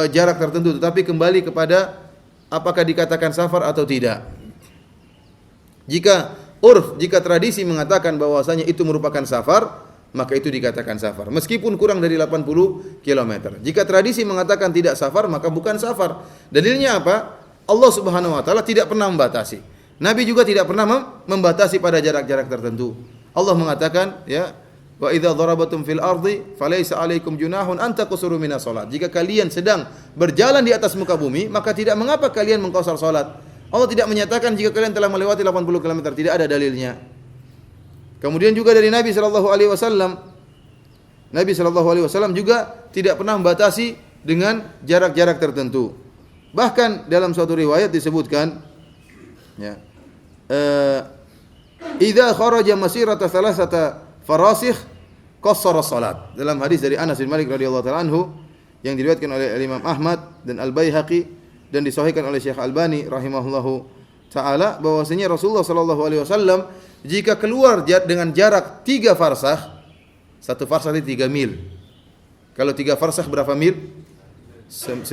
jarak tertentu, tetapi kembali kepada apakah dikatakan safar atau tidak. Jika tradisi mengatakan bahwasanya itu merupakan safar, maka itu dikatakan safar meskipun kurang dari 80 km. Jika tradisi mengatakan tidak safar, maka bukan safar. Dalilnya apa? Allah Subhanahu wa taala tidak pernah membatasi. Nabi juga tidak pernah membatasi pada jarak-jarak tertentu. Allah mengatakan, ya, wa idza darabatum fil ardi falaysa 'alaikum junahun an taqsuru minas salat. Jika kalian sedang berjalan di atas muka bumi, maka tidak mengapa kalian mengqasar salat. Allah tidak menyatakan jika kalian telah melewati 80 km, tidak ada dalilnya. Kemudian juga dari Nabi sallallahu alaihi wasallam juga tidak pernah membatasi dengan jarak-jarak tertentu. Bahkan dalam suatu riwayat disebutkan, ya, idza kharaja masirata thalathata farasikh qassara salat. Dalam hadis dari Anas bin Malik radhiyallahu taala anhu yang diriwayatkan oleh Imam Ahmad dan Al-Baihaqi dan disahihkan oleh Syekh Albani rahimahullahu taala, bahwasanya Rasulullah sallallahu alaihi wasallam jika keluar dengan jarak 3 farsakh, 1 farsakh itu 3 mil. Kalau 3 farsakh berapa mil? 9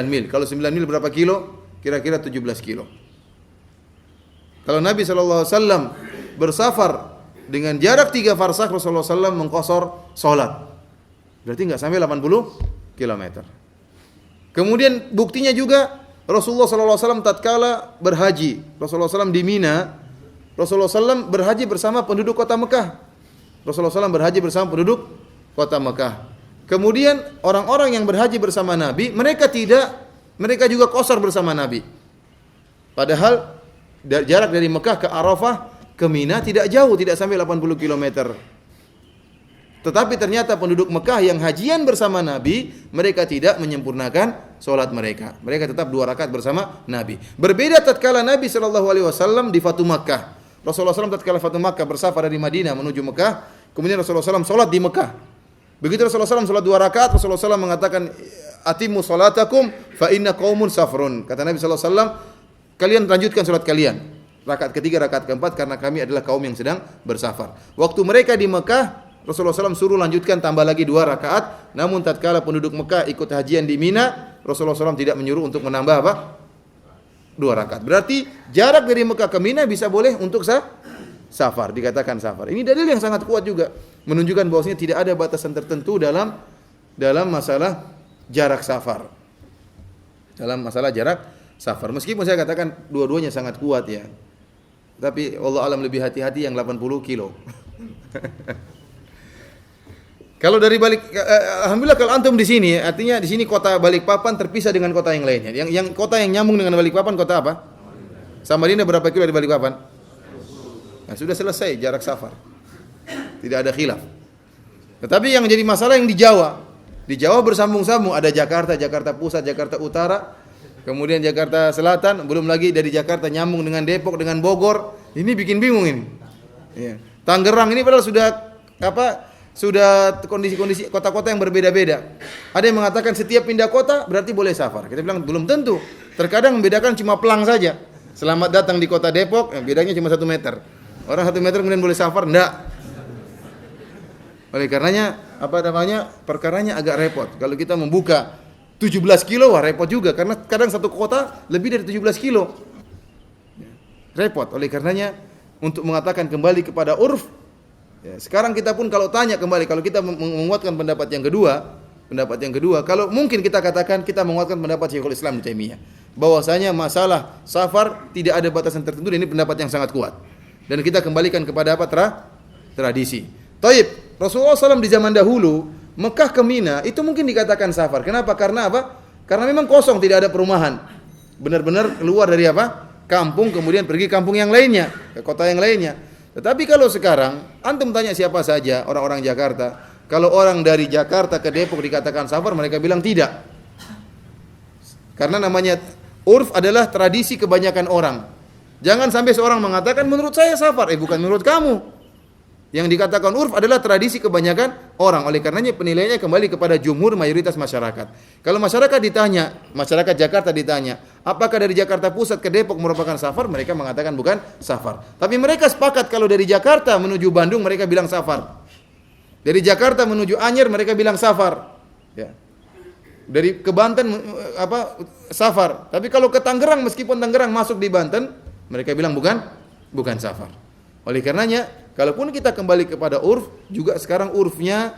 mil. Kalau 9 mil berapa kilo? Kira-kira 17 kilo. Kalau Nabi sallallahu alaihi wasallam bersafar dengan jarak 3 farsakh, Rasulullah sallallahu mengqasar salat. Berarti enggak sampai 80 km. Kemudian buktinya juga Rasulullah sallallahu alaihi wasallam tatkala berhaji. Rasulullah sallallahu di Mina, Rasulullah sallallahu berhaji bersama penduduk kota Mekah. Rasulullah sallallahu berhaji bersama penduduk kota Mekah. Kemudian orang-orang yang berhaji bersama Nabi, mereka juga qasar bersama Nabi. Padahal jarak dari Mekah ke Arafah ke Mina tidak jauh, tidak sampai 80 km. Tetapi ternyata penduduk Mekah yang hajian bersama Nabi, mereka tidak menyempurnakan salat mereka. Mereka tetap 2 rakaat bersama Nabi. Berbeda tatkala Nabi sallallahu alaihi wasallam di Fatu Makkah. Rasulullah SAW tatkala Fatu Makkah bersafar dari Madinah menuju Mekah, kemudian Rasulullah SAW salat di Mekah. Begitu Rasulullah SAW salat 2 rakaat, Rasulullah SAW mengatakan, "Atimmu salatakum fa inna qaumun safrun." Kata Nabi SAW, kalian lanjutkan salat kalian. Rakaat ketiga, rakaat keempat, karena kami adalah kaum yang sedang bersafar. Waktu mereka di Mekah, Rasulullah SAW suruh lanjutkan tambah lagi 2 rakaat. Namun tatkala penduduk Mekah ikut hajian di Mina, Rasulullah SAW tidak menyuruh untuk menambah apa? 2 rakaat. Berarti jarak dari Mekah ke Mina bisa boleh untuk safar, dikatakan safar. Ini dalil yang sangat kuat juga, menunjukkan bahwasanya tidak ada batasan tertentu dalam masalah jarak safar. Dalam masalah jarak safar. Meskipun saya katakan dua-duanya sangat kuat ya. Tapi Allah alam lebih hati-hati yang 80 kilo. Kalau dari alhamdulillah kalau antum di sini, artinya di sini kota Balikpapan terpisah dengan kota yang lainnya. Yang kota yang nyambung dengan Balikpapan kota apa? Samarinda berapa kilo dari Balikpapan? Nah, sudah selesai jarak safar. Tidak ada khilaf. Tetapi yang jadi masalah yang di Jawa. Di Jawa bersambung-sambung, ada Jakarta, Jakarta Pusat, Jakarta Utara, kemudian Jakarta Selatan, belum lagi dari Jakarta nyambung dengan Depok, dengan Bogor. Ini bikin bingung ini. Ya. Tangerang ini padahal sudah kondisi-kondisi kota-kota yang berbeda-beda. Ada yang mengatakan setiap pindah kota berarti boleh safar. Kita bilang belum tentu. Terkadang membedakan cuma pelang saja. Selamat datang di kota Depok, bedanya cuma 1 meter. Orang 1 meter kemudian boleh safar, enggak. Oleh karenanya, perkaranya agak repot. Kalau kita membuka 17 kilo, wah repot juga. Karena kadang satu kota lebih dari 17 kilo. Repot. Oleh karenanya, untuk mengatakan kembali kepada urf, ya, sekarang kita pun kalau tanya kembali, kalau kita menguatkan pendapat yang kedua, kalau mungkin kita katakan kita menguatkan pendapat Syekhul Islam Ibnu Taimiyah, bahwasanya masalah safar tidak ada batasan tertentu, dan ini pendapat yang sangat kuat. Dan kita kembalikan kepada apa? Tradisi. Taib, Rasulullah SAW di zaman dahulu, Mekah ke Mina itu mungkin dikatakan safar. Kenapa? Karena apa? Karena memang kosong, tidak ada perumahan. Benar-benar keluar dari apa? Kampung, kemudian pergi kampung yang lainnya, ke kota yang lainnya. Tetapi kalau sekarang, antum tanya siapa saja orang-orang Jakarta, kalau orang dari Jakarta ke Depok dikatakan safar, mereka bilang tidak. Karena namanya urf adalah tradisi kebanyakan orang. Jangan sampai seorang mengatakan menurut saya safar, bukan menurut kamu. Yang dikatakan urf adalah tradisi kebanyakan orang. Oleh karenanya penilaiannya kembali kepada jumhur mayoritas masyarakat. Kalau masyarakat ditanya, masyarakat Jakarta ditanya, apakah dari Jakarta Pusat ke Depok merupakan safar? Mereka mengatakan bukan safar. Tapi mereka sepakat kalau dari Jakarta menuju Bandung mereka bilang safar. Dari Jakarta menuju Anyer mereka bilang safar. Ya. Dari ke Banten safar. Tapi kalau ke Tangerang, meskipun Tangerang masuk di Banten, mereka bilang bukan safar. Oleh karenanya, kalaupun kita kembali kepada urf, juga sekarang urfnya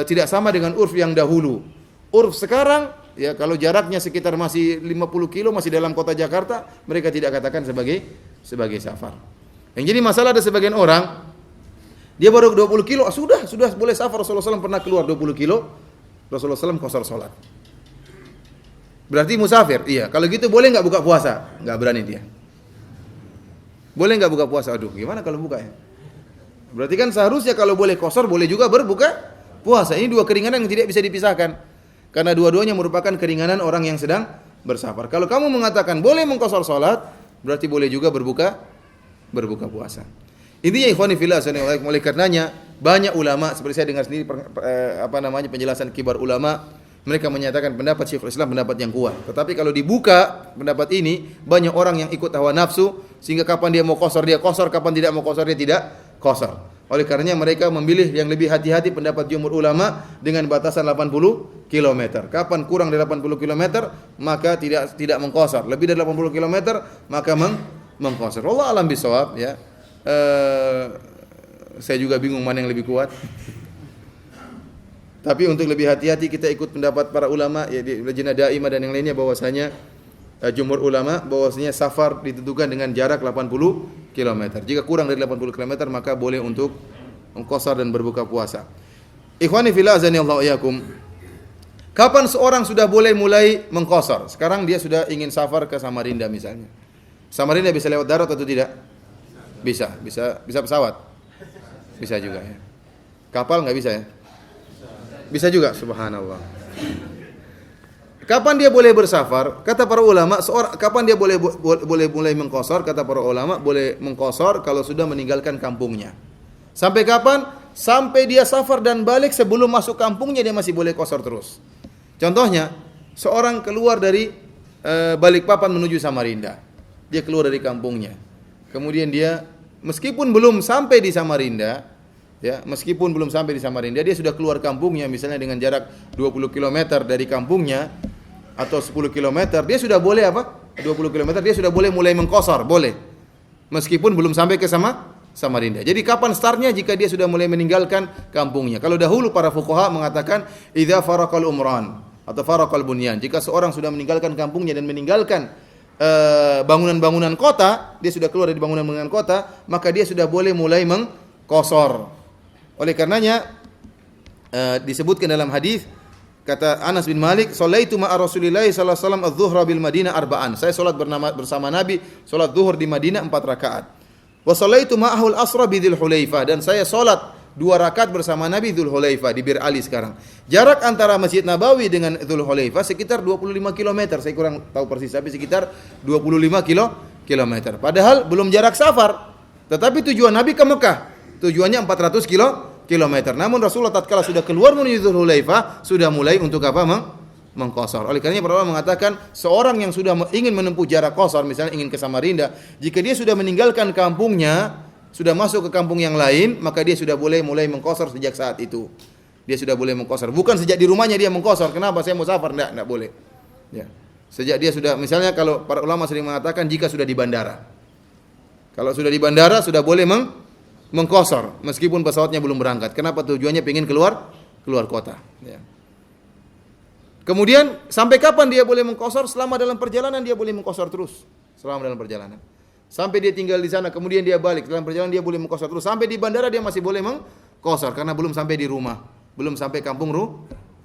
tidak sama dengan urf yang dahulu. Urf sekarang, ya kalau jaraknya sekitar masih 50 kilo, masih dalam kota Jakarta, mereka tidak katakan sebagai safar. Yang jadi masalah ada sebagian orang, dia baru 20 kilo, sudah boleh safar. Rasulullah SAW pernah keluar 20 kilo, Rasulullah SAW qasar sholat. Berarti musafir? Iya. Kalau gitu boleh nggak buka puasa? Nggak berani dia. Boleh nggak buka puasa? Aduh, gimana kalau buka ya? Berarti kan seharusnya kalau boleh qasar, boleh juga berbuka puasa. Ini dua keringanan yang tidak bisa dipisahkan. Karena dua-duanya merupakan keringanan orang yang sedang bersafar. Kalau kamu mengatakan boleh mengqasar salat, berarti boleh juga berbuka puasa. Intinya ikhwani fillah, oleh karenanya banyak ulama, seperti saya dengar sendiri penjelasan kibar ulama, mereka menyatakan pendapat Syekhul Islam pendapat yang kuat. Tetapi kalau dibuka pendapat ini, banyak orang yang ikut hawa nafsu, sehingga kapan dia mau qasar dia qasar, kapan tidak mau qasar dia tidak qasar. Oleh karenanya mereka memilih yang lebih hati-hati pendapat jumhur ulama dengan batasan 80 km. Kapan kurang dari 80 km, maka tidak mengqasar. Lebih dari 80 km, maka mengqasar. Allah alam bisawab ya. Saya juga bingung mana yang lebih kuat. Tapi untuk lebih hati-hati kita ikut pendapat para ulama ya di Lajnah Daimah dan yang lainnya, bahwasanya jumhur ulama bahwasanya safar ditentukan dengan jarak 80 km. Jika kurang dari 80 km maka boleh untuk mengqasar dan berbuka puasa. Ikhwani fillah azanillahu iyyakum. Kapan seorang sudah boleh mulai mengqasar? Sekarang dia sudah ingin safar ke Samarinda misalnya. Samarinda bisa lewat darat atau tidak? Bisa pesawat. Bisa juga ya. Kapal enggak bisa ya? Bisa juga, subhanallah. Kapan dia boleh bersafar? Kata para ulama, kapan dia boleh mulai mengqasar? Kata para ulama, boleh mengqasar kalau sudah meninggalkan kampungnya. Sampai kapan? Sampai dia safar dan balik, sebelum masuk kampungnya dia masih boleh qasar terus. Contohnya, seorang keluar dari Balikpapan menuju Samarinda. Dia keluar dari kampungnya. Kemudian dia meskipun belum sampai di Samarinda, Ya, meskipun belum sampai di Samarinda, dia sudah keluar kampungnya, misalnya dengan jarak 20 km dari kampungnya atau 10 km, dia sudah boleh apa? 20 km dia sudah boleh mulai mengqashar, boleh. Meskipun belum sampai ke Samarinda. Jadi kapan startnya? Jika dia sudah mulai meninggalkan kampungnya. Kalau dahulu para fuqaha mengatakan idza faraqal umran atau faraqal bunyan. Jika seorang sudah meninggalkan kampungnya dan meninggalkan bangunan-bangunan kota, dia sudah keluar dari bangunan-bangunan kota, maka dia sudah boleh mulai mengqashar. Oleh karenanya disebutkan dalam hadis, kata Anas bin Malik, "Shallaitu ma'a Rasulillah sallallahu alaihi wasallam adz-dzuhra bil Madinah arba'an." Saya salat bersama Nabi salat zuhur di Madinah 4 rakaat. Wa shallaitu ma'ahu al-asra bi Dzul Hulaifah, dan saya salat 2 rakaat bersama Nabi Dzul Hulaifah di Bir Ali sekarang. Jarak antara Masjid Nabawi dengan Dzul Hulaifah sekitar 25 km. Saya kurang tahu persis tapi sekitar 25 km. Padahal belum jarak safar. Tetapi tujuan Nabi ke Mekah. Tujuannya 400 kilometer. Namun Rasulullah tatkala sudah keluar menuju Dzul Hulaifah sudah mulai untuk apa? Mengqashar. Oleh karenanya para ulama mengatakan seorang yang sudah ingin menempuh jarak qashar, misalnya ingin ke Samarinda, jika dia sudah meninggalkan kampungnya, sudah masuk ke kampung yang lain, maka dia sudah boleh mulai mengqashar sejak saat itu. Dia sudah boleh mengqashar. Bukan sejak di rumahnya dia mengqashar. Kenapa saya mau safar? Enggak boleh. Ya. Sejak dia sudah, misalnya kalau para ulama sering mengatakan jika sudah di bandara. Kalau sudah di bandara sudah boleh mengqashar meskipun pesawatnya belum berangkat. Kenapa? Tujuannya ingin keluar kota. Ya. Kemudian sampai kapan dia boleh mengqashar? Selama dalam perjalanan dia boleh mengqashar terus. Selama dalam perjalanan. Sampai dia tinggal di sana, kemudian dia balik. Dalam perjalanan dia boleh mengqashar terus. Sampai di bandara dia masih boleh mengqashar karena belum sampai di rumah, belum sampai kampung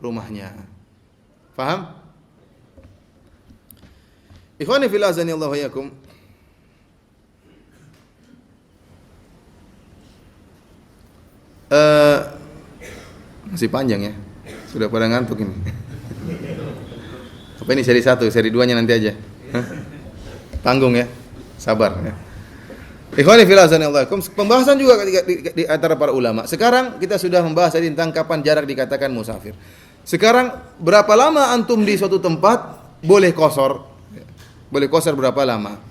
rumahnya. Faham? Ikhwani fillah azanillahu wa iyyakum. Masih panjang ya. Sudah pada ngantuk ini. Apa ini seri 1, seri 2-nya nanti aja. Tanggung ya. Sabar ya. Ikhwani fillah azanillahu. Pembahasan juga di antara para ulama. Sekarang kita sudah membahas tentang kapan jarak dikatakan musafir. Sekarang berapa lama antum di suatu tempat boleh qashar? Boleh qashar berapa lama?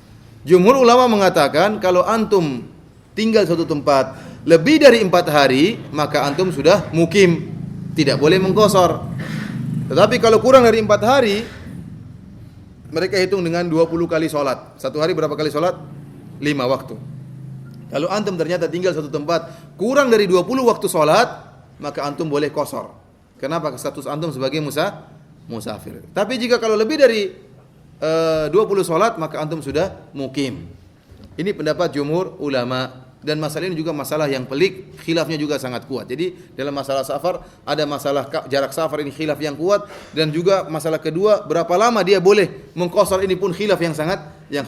Jumhur ulama mengatakan kalau antum tinggal suatu tempat lebih dari 4 hari, maka antum sudah mukim, tidak boleh mengqashar. Tetapi kalau kurang dari 4 hari, mereka hitung dengan 20 kali sholat. Satu hari berapa kali sholat? 5 waktu. Kalau antum ternyata tinggal satu tempat kurang dari 20 waktu sholat, maka antum boleh qashar. Kenapa? Status antum sebagai musafir. Tapi jika kalau lebih dari 20 sholat, maka antum sudah mukim. Ini pendapat jumhur ulama. Dan masalah ini juga masalah yang pelik, khilafnya juga sangat kuat. Jadi dalam masalah safar ada masalah jarak safar, ini khilaf yang kuat, dan juga masalah kedua berapa lama dia boleh mengqashar, ini pun khilaf yang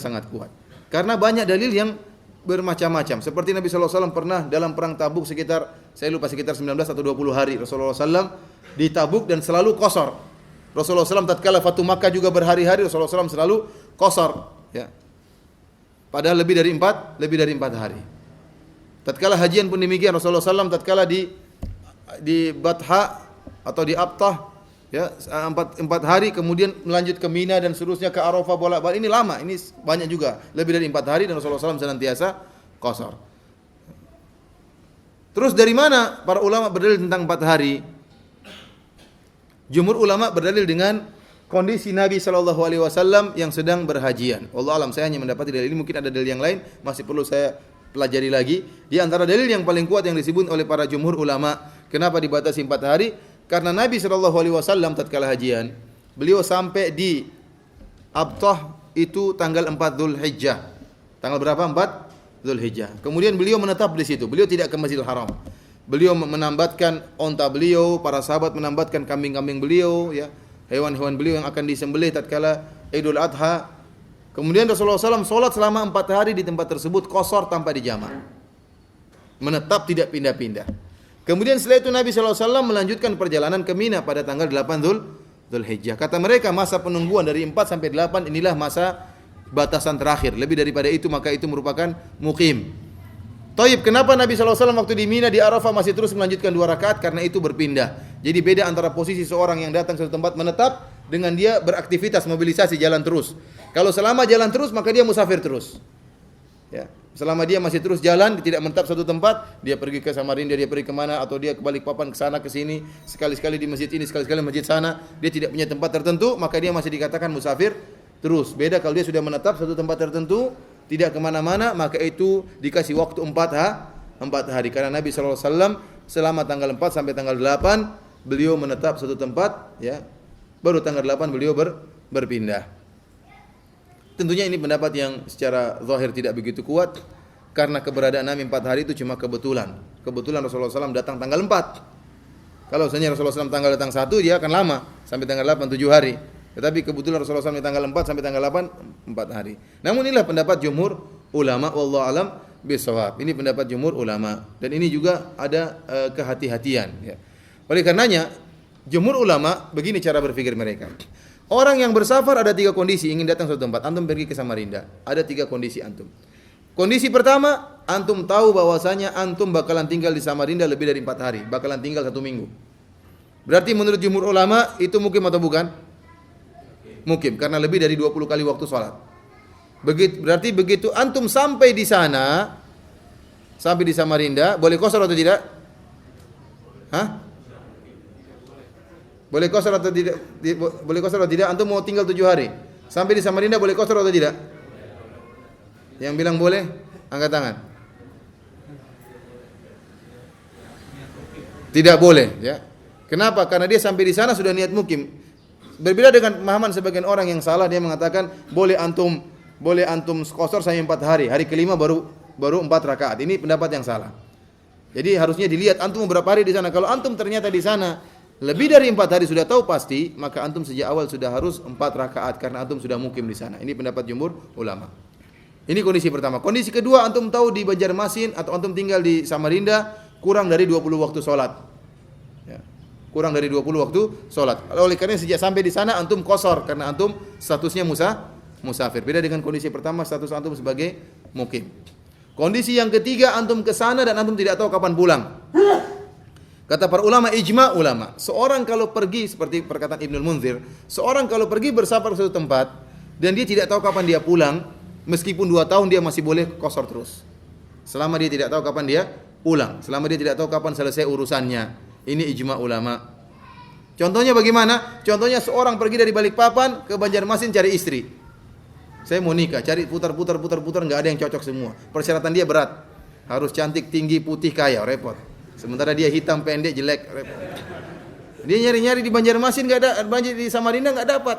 sangat kuat. Karena banyak dalil yang bermacam-macam. Seperti Nabi sallallahu alaihi wasallam pernah dalam perang Tabuk sekitar 19 atau 20 hari Rasulullah sallallahu di Tabuk dan selalu qashar. Rasulullah sallallahu tatkala Fatu Makkah juga berhari-hari Rasulullah sallallahu selalu qashar, ya. Padahal lebih dari 4 hari. Tatkala hajian pun demikian, Rasulullah SAW tatkala di Batha atau di Abtah, ya 4 hari, kemudian melanjut ke Mina dan seterusnya ke Arafah bolak-balik. Ini lama, ini banyak juga, lebih dari 4 hari, dan Rasulullah SAW senantiasa qashar. Terus dari mana para ulama berdalil tentang 4 hari? Jumhur ulama berdalil dengan kondisi Nabi SAW yang sedang berhajian. Wallahu alam, saya hanya mendapati dalil ini, mungkin ada dalil yang lain, masih perlu saya pelajari lagi. Di antara dalil yang paling kuat yang disebut oleh para jumhur ulama, kenapa dibatasi 4 hari? Karena Nabi SAW tatkala hajian, beliau sampai di Abtah itu tanggal 4 Dzulhijjah. Tanggal berapa? 4 Dzulhijjah. Kemudian beliau menetap di situ. Beliau tidak ke Masjidil Haram. Beliau menambatkan onta beliau, para sahabat menambatkan kambing-kambing beliau, ya, hewan-hewan beliau yang akan disembelih tatkala Idul Adha. Kemudian Rasulullah SAW sholat selama 4 hari di tempat tersebut, qashar tanpa dijamak, menetap tidak pindah-pindah. Kemudian setelah itu Nabi SAW melanjutkan perjalanan ke Mina pada tanggal 8 Dzulhijjah. Kata mereka masa penungguan dari 4 sampai 8 inilah masa batasan terakhir. Lebih daripada itu maka itu merupakan mukim. Taib, kenapa Nabi SAW waktu di Mina di Arafah masih terus melanjutkan 2 rakaat? Karena itu berpindah. Jadi beda antara posisi seorang yang datang ke suatu tempat menetap dengan dia beraktivitas, mobilisasi, jalan terus. Kalau selama jalan terus maka dia musafir terus. Ya. selama dia masih terus jalan, tidak menetap satu tempat, dia pergi ke Samarinda, dia pergi kemana, atau dia ke Balikpapan, ke sana ke sini, sekali-sekali di masjid ini, sekali-sekali masjid sana, dia tidak punya tempat tertentu, maka dia masih dikatakan musafir terus. Beda kalau dia sudah menetap satu tempat tertentu, tidak kemana-mana, maka itu dikasih waktu 4 hari. Karena Nabi SAW selama tanggal 4 sampai tanggal 8 beliau menetap satu tempat, ya. Baru tanggal 8 beliau berpindah. Tentunya ini pendapat yang secara zahir tidak begitu kuat, karena keberadaan Nabi 4 hari itu cuma kebetulan. Kebetulan Rasulullah SAW datang tanggal 4. Kalau misalnya Rasulullah SAW tanggal datang 1, dia akan lama sampai tanggal 8 7 hari. Tetapi kebetulan Rasulullah SAW tanggal 4 sampai tanggal 8 4 hari. Namun inilah pendapat jumhur ulama, wallahu alam bisawab. Ini pendapat jumhur ulama, dan ini juga ada kehati-hatian, ya. Oleh karenanya jumhur ulama begini cara berpikir mereka. Orang yang bersafar ada 3 kondisi ingin datang suatu tempat. Antum pergi ke Samarinda, ada 3 kondisi antum. Kondisi pertama, antum tahu bahwasanya antum bakalan tinggal di Samarinda lebih dari 4 hari, bakalan tinggal 1 minggu. Berarti menurut jumhur ulama itu mukim atau bukan? Mukim, karena lebih dari 20 kali waktu sholat. Berarti begitu antum sampai di sana, sampai di Samarinda, boleh qashar atau tidak? Hah? Boleh qashar atau tidak? Boleh qashar atau tidak? Antum mau tinggal 7 hari. Sampai di Samarinda boleh qashar atau tidak? Yang bilang boleh, angkat tangan. Tidak boleh, ya. Kenapa? Karena dia sampai di sana sudah niat mukim. Berbeda dengan pemahaman sebagian orang yang salah, dia mengatakan boleh antum qashar sampai 4 hari. Hari kelima baru 4 rakaat. Ini pendapat yang salah. Jadi harusnya dilihat antum berapa hari di sana. Kalau antum ternyata di sana lebih dari 4 hari sudah tahu pasti, maka antum sejak awal sudah harus 4 rakaat karena antum sudah mukim di sana. Ini pendapat jumhur ulama. Ini kondisi pertama. Kondisi kedua, antum tahu di Banjarmasin atau antum tinggal di Samarinda kurang dari 20 waktu sholat. Ya. Kurang dari 20 waktu sholat. Oleh karena sejak sampai di sana antum qashar karena antum statusnya musafir. Beda dengan kondisi pertama, status antum sebagai mukim. Kondisi yang ketiga, antum ke sana dan antum tidak tahu kapan pulang. Kata para ulama, ijma ulama, seorang kalau pergi, seperti perkataan Ibnul Munzir, seorang kalau pergi bersafar ke suatu tempat dan dia tidak tahu kapan dia pulang, meskipun 2 tahun dia masih boleh qashar terus. Selama dia tidak tahu kapan dia pulang, selama dia tidak tahu kapan selesai urusannya. Ini ijma ulama. Contohnya bagaimana? Contohnya seorang pergi dari Balikpapan ke Banjarmasin cari istri. Saya mau nikah, cari putar-putar, enggak ada yang cocok semua. Persyaratan dia berat. Harus cantik, tinggi, putih, kaya, repot. Sementara dia hitam, pendek, jelek, repot. Dia nyari-nyari di Banjarmasin enggak ada, di Samarinda enggak dapat.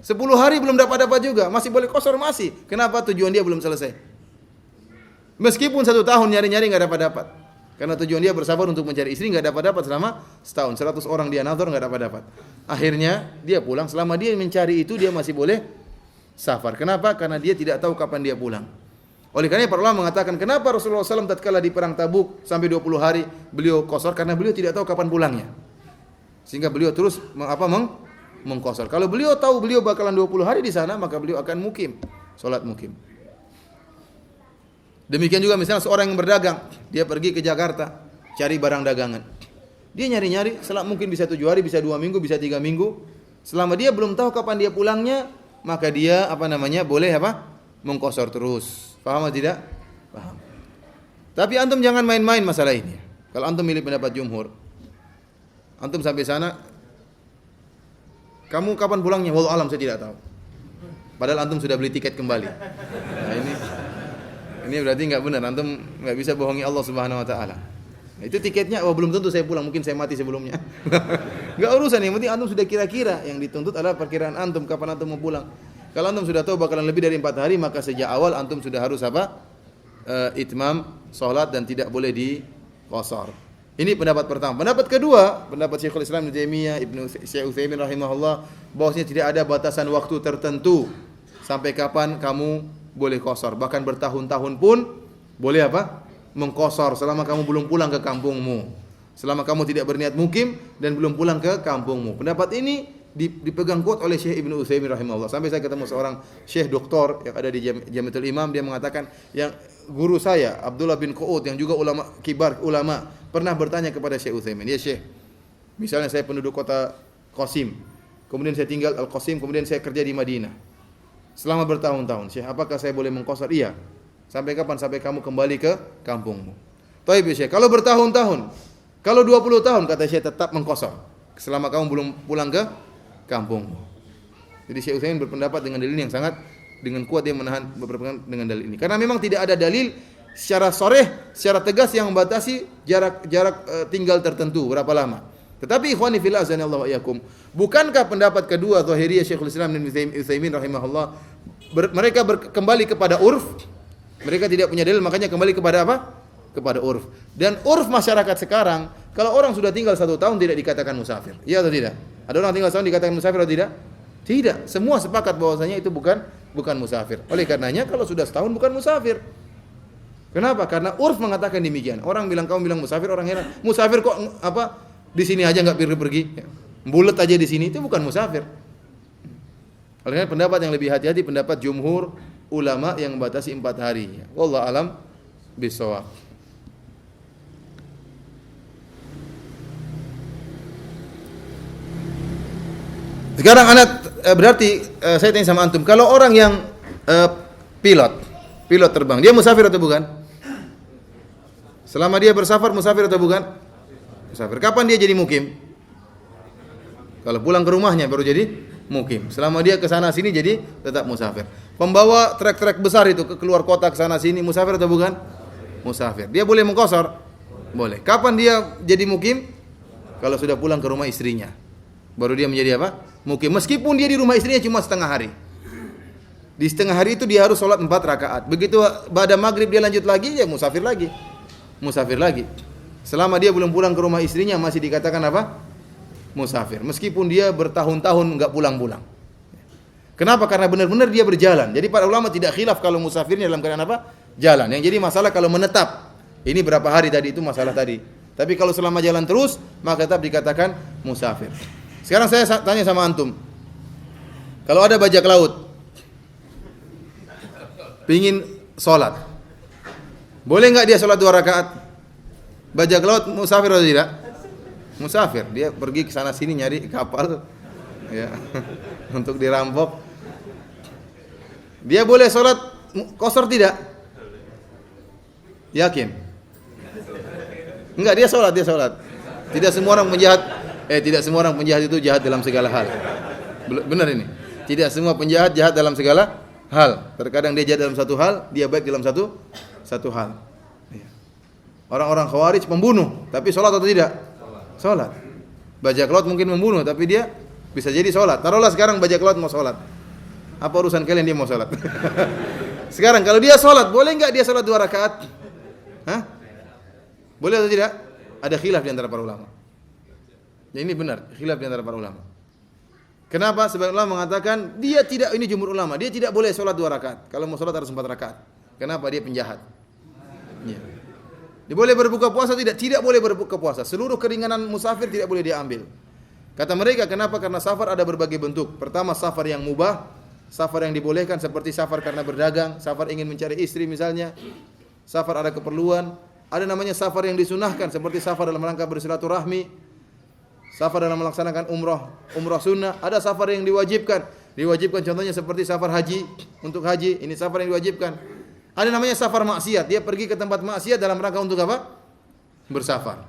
10 hari belum dapat juga, masih boleh qashar masih. Kenapa? Tujuan dia belum selesai. Meskipun 1 tahun nyari-nyari enggak dapat. Karena tujuan dia bersabar untuk mencari istri enggak dapat selama setahun. 100 orang dia nazar enggak dapat. Akhirnya dia pulang, selama dia mencari itu dia masih boleh safar. Kenapa? Karena dia tidak tahu kapan dia pulang. Oleh karena para ulama mengatakan kenapa Rasulullah SAW tatkala di perang Tabuk sampai 20 hari beliau qashar, karena beliau tidak tahu kapan pulangnya. Sehingga beliau terus mengqashar. Kalau beliau tahu beliau bakalan 20 hari di sana, maka beliau akan mukim, salat mukim. Demikian juga misalnya seorang yang berdagang, dia pergi ke Jakarta cari barang dagangan. Dia nyari-nyari, mungkin bisa 7 hari, bisa 2 minggu, bisa 3 minggu. Selama dia belum tahu kapan dia pulangnya, maka dia boleh mengqashar terus. Paham atau tidak? Paham. Tapi antum jangan main-main masalah ini. Kalau antum milih pendapat jumhur, antum sampai sana, kamu kapan pulangnya? Wallahu alam, saya tidak tahu. Padahal antum sudah beli tiket kembali. Nah, ini berarti enggak benar. Antum enggak bisa bohongi Allah Subhanahu wa taala. Nah, itu tiketnya, belum tentu saya pulang, mungkin saya mati sebelumnya. Enggak urusan, yang penting antum sudah kira-kira. Yang dituntut adalah perkiraan antum kapan antum mau pulang. Kalau antum sudah tahu bakalan lebih dari 4 hari, maka sejak awal antum sudah harus itmam salat dan tidak boleh di qashar. Ini pendapat pertama. Pendapat kedua, pendapat Syekhul Islam Ibnu Taimiyah, Syekh Utsaimin rahimahullah, bahwasanya tidak ada batasan waktu tertentu sampai kapan kamu boleh qashar. Bahkan bertahun-tahun pun boleh mengqashar selama kamu belum pulang ke kampungmu. Selama kamu tidak berniat mukim dan belum pulang ke kampungmu. Pendapat ini dipegang kuat oleh Syekh Ibnu Utsaimin rahimahullah. Sampai saya ketemu seorang syekh doktor yang ada di Jamiatul Imam, dia mengatakan, yang guru saya Abdullah bin Qu'ud yang juga kibar ulama pernah bertanya kepada Syekh Utsaimin, "Ya Syekh, misalnya saya penduduk kota Qasim, kemudian saya tinggal Al-Qasim, kemudian saya kerja di Madinah selama bertahun-tahun. Syekh, apakah saya boleh mengqashar?" "Iya." Sampai kapan? Sampai kamu kembali ke kampungmu. Taib ya Syekh. Kalau bertahun-tahun, kalau 20 tahun kata Syekh tetap mengkosor selama kamu belum pulang ke kampungmu. Jadi Syekh Utsaimin berpendapat dengan dalil yang sangat dengan kuat dia berpendapat dengan dalil ini. Karena memang tidak ada dalil secara sharih, secara tegas yang membatasi jarak tinggal tertentu berapa lama. Tetapi ikhwani fillah azanillahu wa iyyakum, bukankah pendapat kedua Zahiriyah Syekhul Islam Ibnu Utsaimin rahimahullah mereka kembali kepada urf? Mereka tidak punya dalil, makanya kembali kepada apa? Kepada urf. Dan urf masyarakat sekarang, kalau orang sudah tinggal 1 tahun tidak dikatakan musafir. Iya atau tidak? Ada orang tinggal 1 tahun dikatakan musafir atau tidak? Tidak. Semua sepakat bahwasanya itu bukan musafir. Oleh karenanya kalau sudah setahun bukan musafir. Kenapa? Karena urf mengatakan demikian. Orang bilang, kamu bilang musafir, orang heran. Musafir kok apa? Di sini aja enggak pergi-pergi. Bulet aja di sini, itu bukan musafir. Oleh karena pendapat yang lebih hati-hati pendapat jumhur ulama yang membatasi 4 hari. Wallahu alam bisawab. Sekarang berarti saya tanya sama antum, kalau orang yang pilot terbang, dia musafir atau bukan? Selama dia bersafar musafir atau bukan? Musafir. Kapan dia jadi mukim? Kalau pulang ke rumahnya baru jadi mukim. Selama dia ke sana sini jadi tetap musafir. Pembawa trek-trek besar itu keluar kota ke sana sini musafir atau bukan? Musafir. Dia boleh mengqashar? Boleh. Kapan dia jadi mukim? Kalau sudah pulang ke rumah istrinya. Baru dia menjadi apa? Mukim. Meskipun dia di rumah istrinya cuma setengah hari. Di setengah hari itu dia harus sholat 4 rakaat. Begitu pada maghrib dia lanjut lagi, ya musafir lagi. Musafir lagi. Selama dia belum pulang ke rumah istrinya masih dikatakan apa? Musafir. Meskipun dia bertahun-tahun enggak pulang-pulang. Kenapa? Karena benar-benar dia berjalan. Jadi para ulama tidak khilaf kalau musafirnya dalam keadaan apa? Jalan. Yang jadi masalah kalau menetap. Ini berapa hari tadi itu masalah tadi. Tapi kalau selama jalan terus, maka tetap dikatakan musafir. Sekarang saya tanya sama antum. Kalau ada bajak laut pingin sholat, boleh nggak dia sholat 2 rakaat? Bajak laut musafir atau tidak? Musafir. Dia pergi ke sana sini nyari kapal, ya, untuk dirampok. Dia boleh sholat qashar tidak? Yakin? Enggak, dia sholat. Tidak semua orang penjahat itu jahat dalam segala hal. Benar ini. Tidak semua penjahat jahat dalam segala hal. Terkadang dia jahat dalam satu hal, dia baik dalam satu hal. Orang-orang Khawarij pembunuh, tapi sholat atau tidak? Sholat. Bajak laut mungkin membunuh, tapi dia bisa jadi sholat. Taruhlah sekarang bajak laut mau sholat. Apa urusan kalian dia mau sholat? Sekarang kalau dia sholat, boleh nggak dia sholat 2 rakaat? Hah? Boleh atau tidak? Ada khilaf di antara para ulama. Ya, ini benar, khilaf di antara para ulama. Kenapa? Sebagian ulama mengatakan dia tidak, ini jumhur ulama, dia tidak boleh sholat 2 rakaat. Kalau mau sholat harus 4 rakaat. Kenapa? Dia penjahat. Ya. Dia boleh berbuka puasa tidak? Tidak boleh berbuka puasa. Seluruh keringanan musafir tidak boleh diambil. Kata mereka, kenapa? Karena safar ada berbagai bentuk. Pertama, safar yang mubah, safar yang dibolehkan seperti safar karena berdagang, safar ingin mencari istri misalnya, safar ada keperluan. Ada namanya safar yang disunahkan seperti safar dalam rangka bersilaturahmi, safar dalam melaksanakan umrah sunnah. Ada safar yang diwajibkan contohnya seperti safar haji, untuk haji, ini safar yang diwajibkan. Ada namanya safar maksiat, dia pergi ke tempat maksiat dalam rangka untuk apa? Bersafar.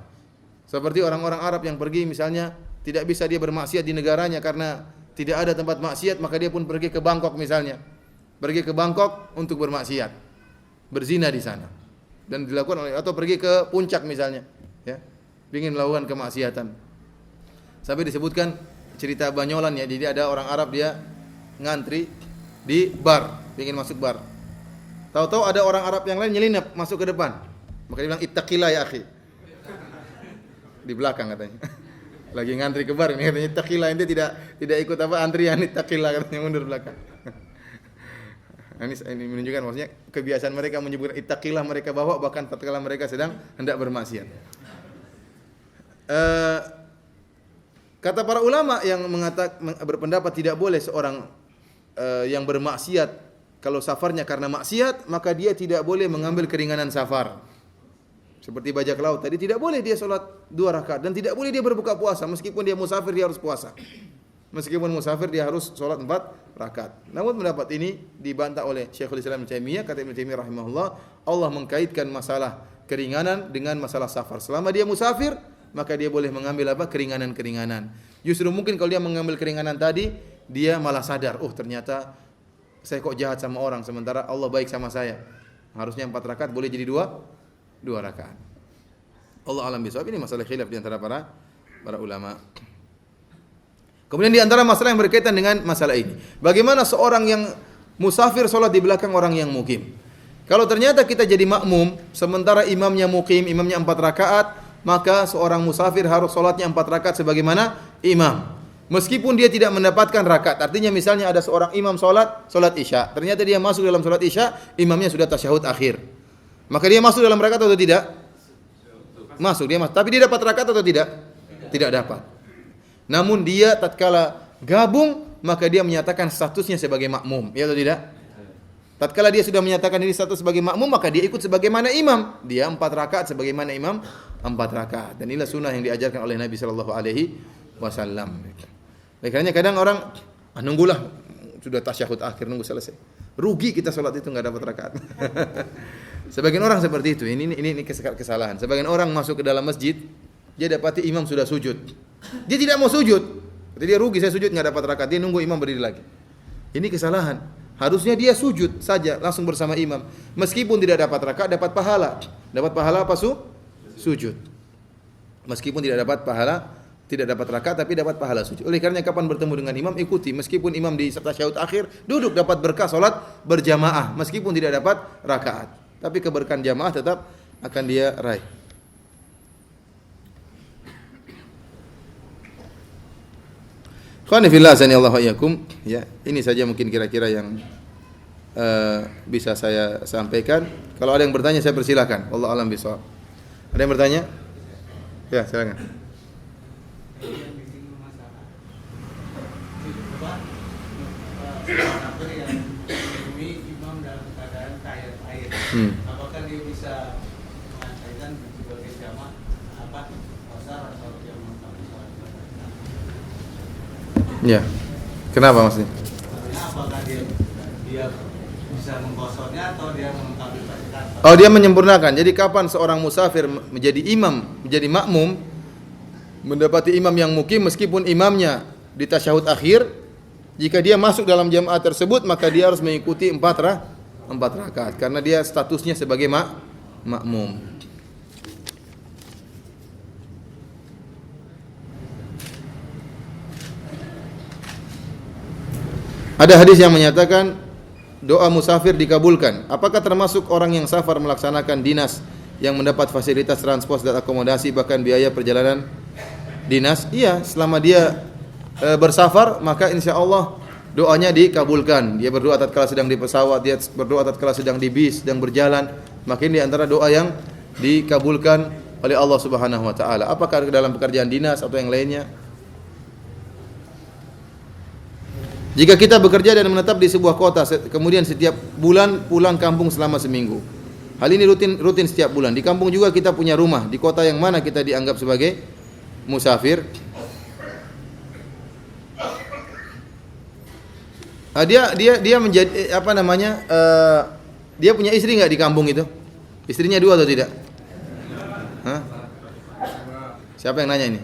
Seperti orang-orang Arab yang pergi misalnya tidak bisa dia bermaksiat di negaranya karena tidak ada tempat maksiat, maka dia pun pergi ke Bangkok misalnya. Pergi ke Bangkok untuk bermaksiat. Berzina di sana. Dan dilakukan oleh, atau pergi ke puncak misalnya, ya. Ingin melakukan kemaksiatan. Sampai disebutkan cerita banyolan ya. Jadi ada orang Arab dia ngantri di bar, ingin masuk bar. Tahu-tahu ada orang Arab yang lain nyelinap masuk ke depan. Maka dia bilang ittaqillah ya akhi. Di belakang katanya. Lagi ngantri ke bar ini katanya ittaqillah, ente tidak ikut apa antrian, ittaqillah katanya, mundur belakang. Ini menunjukkan maksudnya kebiasaan mereka menyebut ittaqillah mereka bawa bahkan tatkala mereka sedang hendak bermaksiat. Kata para ulama yang berpendapat tidak boleh seorang yang bermaksiat kalau safarnya karena maksiat, maka dia tidak boleh mengambil keringanan safar. Seperti bajak laut tadi, tidak boleh dia sholat 2 rakaat dan tidak boleh dia berbuka puasa meskipun dia musafir, dia harus puasa. Meskipun musafir dia harus sholat 4 rakaat. Namun pendapat ini dibantah oleh Syekhul Islam Ibnu Taimiyah. Kata Ibnu Taimiyah rahimahullah, Allah mengkaitkan masalah keringanan dengan masalah safar. Selama dia musafir, maka dia boleh mengambil apa? Keringanan-keringanan. Justru mungkin kalau dia mengambil keringanan tadi, dia malah sadar, oh ternyata saya kok jahat sama orang, sementara Allah baik sama saya. Harusnya 4 rakaat, boleh jadi 2 rakaat. Allah alam bisawab. Ini masalah khilaf di antara para ulama. Kemudian di antara masalah yang berkaitan dengan masalah ini, bagaimana seorang yang musafir sholat di belakang orang yang mukim? Kalau ternyata kita jadi makmum, sementara imamnya mukim, imamnya 4 rakaat, maka seorang musafir harus sholatnya 4 rakaat sebagaimana imam. Meskipun dia tidak mendapatkan rakaat. Artinya misalnya ada seorang imam sholat isya, ternyata dia masuk dalam sholat isya, imamnya sudah tasyahud akhir. Maka dia masuk dalam rakaat atau tidak? Masuk, dia masuk. Tapi dia dapat rakaat atau tidak? Tidak dapat. Namun dia tatkala gabung, maka dia menyatakan statusnya sebagai makmum, ya atau tidak? Tatkala dia sudah menyatakan diri status sebagai makmum, maka dia ikut sebagaimana imam. Dia 4 rakaat sebagaimana imam 4 rakaat. Dan inilah sunnah yang diajarkan oleh Nabi sallallahu alaihi wasallam. Makanya kadang orang nunggulah sudah tasyahud akhir, nunggu selesai. Rugi kita salat itu enggak dapat rakaat. Sebagian orang seperti itu. Ini kesalahan. Sebagian orang masuk ke dalam masjid, dia dapati imam sudah sujud. Dia tidak mau sujud. Jadi dia rugi, saya sujud enggak dapat rakaat. Dia nunggu imam berdiri lagi. Ini kesalahan. Harusnya dia sujud saja langsung bersama imam. Meskipun tidak dapat rakaat, dapat pahala. Dapat pahala apa? Sujud. Meskipun tidak dapat pahala, tidak dapat rakaat tapi dapat pahala sujud. Oleh karena kapan bertemu dengan imam, ikuti. Meskipun imam di tasyahud akhir, duduk dapat berkah salat berjamaah meskipun tidak dapat rakaat. Tapi keberkahan jamaah tetap akan dia raih. Khani fillah sanallahu iyyakum. Ya, ini saja mungkin kira-kira yang bisa saya sampaikan. Kalau ada yang bertanya saya persilakan. Wallahu a'lam bishawab. Ada yang bertanya? Ya, silakan. Apakah dia bisa mengaitkan sebagai jamaah apa qasar atau jamaah qasar? Ya. Kenapa maksudnya? Apakah dia bisa mengkosongnya atau dia melengkapi bacaan? Oh, dia menyempurnakan. Jadi kapan seorang musafir menjadi imam, menjadi makmum, mendapati imam yang mukim meskipun imamnya di tasyahud akhir, jika dia masuk dalam jamaah tersebut maka dia harus mengikuti 4 rakaat karena dia statusnya sebagai makmum. Ada hadis yang menyatakan doa musafir dikabulkan. Apakah termasuk orang yang safar melaksanakan dinas yang mendapat fasilitas transport dan akomodasi bahkan biaya perjalanan dinas? Iya, selama dia bersafar maka insya Allah doanya dikabulkan. Dia berdoa tatkala sedang di pesawat, dia berdoa tatkala sedang di bis, sedang berjalan. Maka ini di antara doa yang dikabulkan oleh Allah Subhanahu wa taala. Apakah dalam pekerjaan dinas atau yang lainnya? Jika kita bekerja dan menetap di sebuah kota, kemudian setiap bulan pulang kampung selama seminggu. Hal ini rutin setiap bulan. Di kampung juga kita punya rumah. Di kota yang mana kita dianggap sebagai musafir? Dia menjadi apa namanya? Dia punya istri nggak di kampung itu? Istrinya 2 atau tidak? Hah? Siapa yang nanya ini?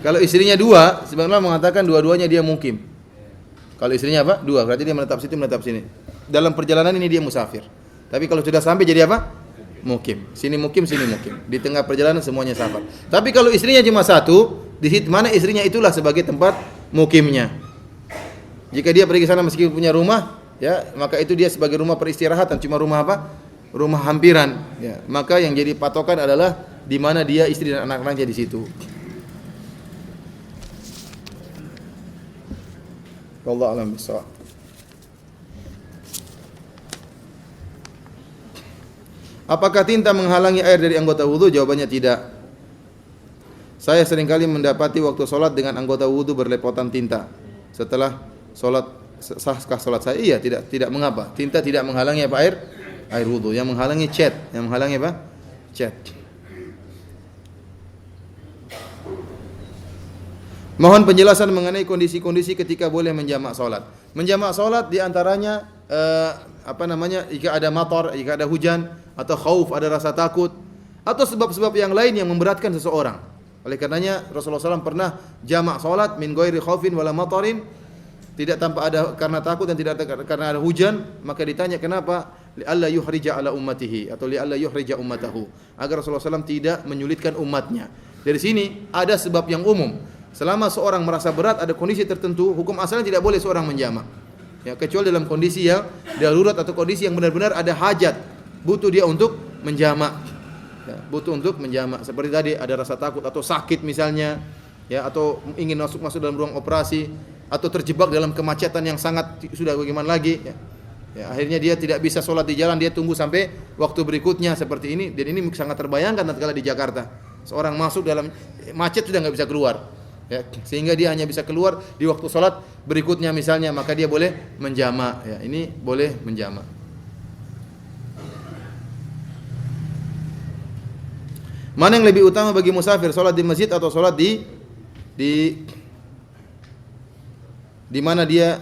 Kalau istrinya 2, sebenarnya mengatakan dua-duanya dia mukim. Kalau istrinya apa? 2, berarti dia menetap situ, menetap sini. Dalam perjalanan ini dia musafir. Tapi kalau sudah sampai jadi apa? Mukim. Sini mukim, sini mukim. Di tengah perjalanan semuanya safar. Tapi kalau istrinya cuma 1, di situ mana istrinya itulah sebagai tempat mukimnya. Jika dia pergi sana meskipun punya rumah, ya, maka itu dia sebagai rumah peristirahatan, cuma rumah apa? Rumah hampiran, ya. Maka yang jadi patokan adalah di mana dia istri dan anak-anaknya di situ. Wallahu a'lam bishawab. Apakah tinta menghalangi air dari anggota wudu? Jawabannya tidak. Saya seringkali mendapati waktu sholat dengan anggota wudu berlepotan tinta. Setelah sholat, sahkah sholat saya? Iya, tidak mengapa. Tinta tidak menghalangi apa? Air wudu. Yang menghalangi cat. Yang menghalangi apa? Cat. Mohon penjelasan mengenai kondisi-kondisi ketika boleh menjamak salat. Menjamak salat di antaranya jika ada matar, jika ada hujan atau khauf, ada rasa takut atau sebab-sebab yang lain yang memberatkan seseorang. Oleh karenanya Rasulullah SAW pernah jamak salat min ghairi khaufin wala matarin, tidak tanpa ada karena takut dan tidak karena ada hujan, maka ditanya kenapa? Li'alla yuhrija ala ummatihi atau li'alla yuhrija ummatahu, agar Rasulullah SAW tidak menyulitkan umatnya. Dari sini ada sebab yang umum. Selama seorang merasa berat, ada kondisi tertentu, hukum asalnya tidak boleh seorang menjamak. Ya, kecuali dalam kondisi yang darurat atau kondisi yang benar-benar ada hajat, butuh dia untuk menjamak. Ya, butuh untuk menjamak. Seperti tadi ada rasa takut atau sakit misalnya, ya, atau ingin masuk dalam ruang operasi, atau terjebak dalam kemacetan yang sangat sudah bagaimana lagi. Ya. Ya, akhirnya dia tidak bisa sholat di jalan, dia tunggu sampai waktu berikutnya seperti ini. Dan ini sangat terbayangkan tatkala di Jakarta. Seorang masuk dalam macet sudah nggak bisa keluar. Ya, sehingga dia hanya bisa keluar di waktu sholat berikutnya misalnya, maka dia boleh menjamak. Ya, ini boleh menjamak. Mana yang lebih utama bagi musafir, sholat di masjid atau sholat di mana dia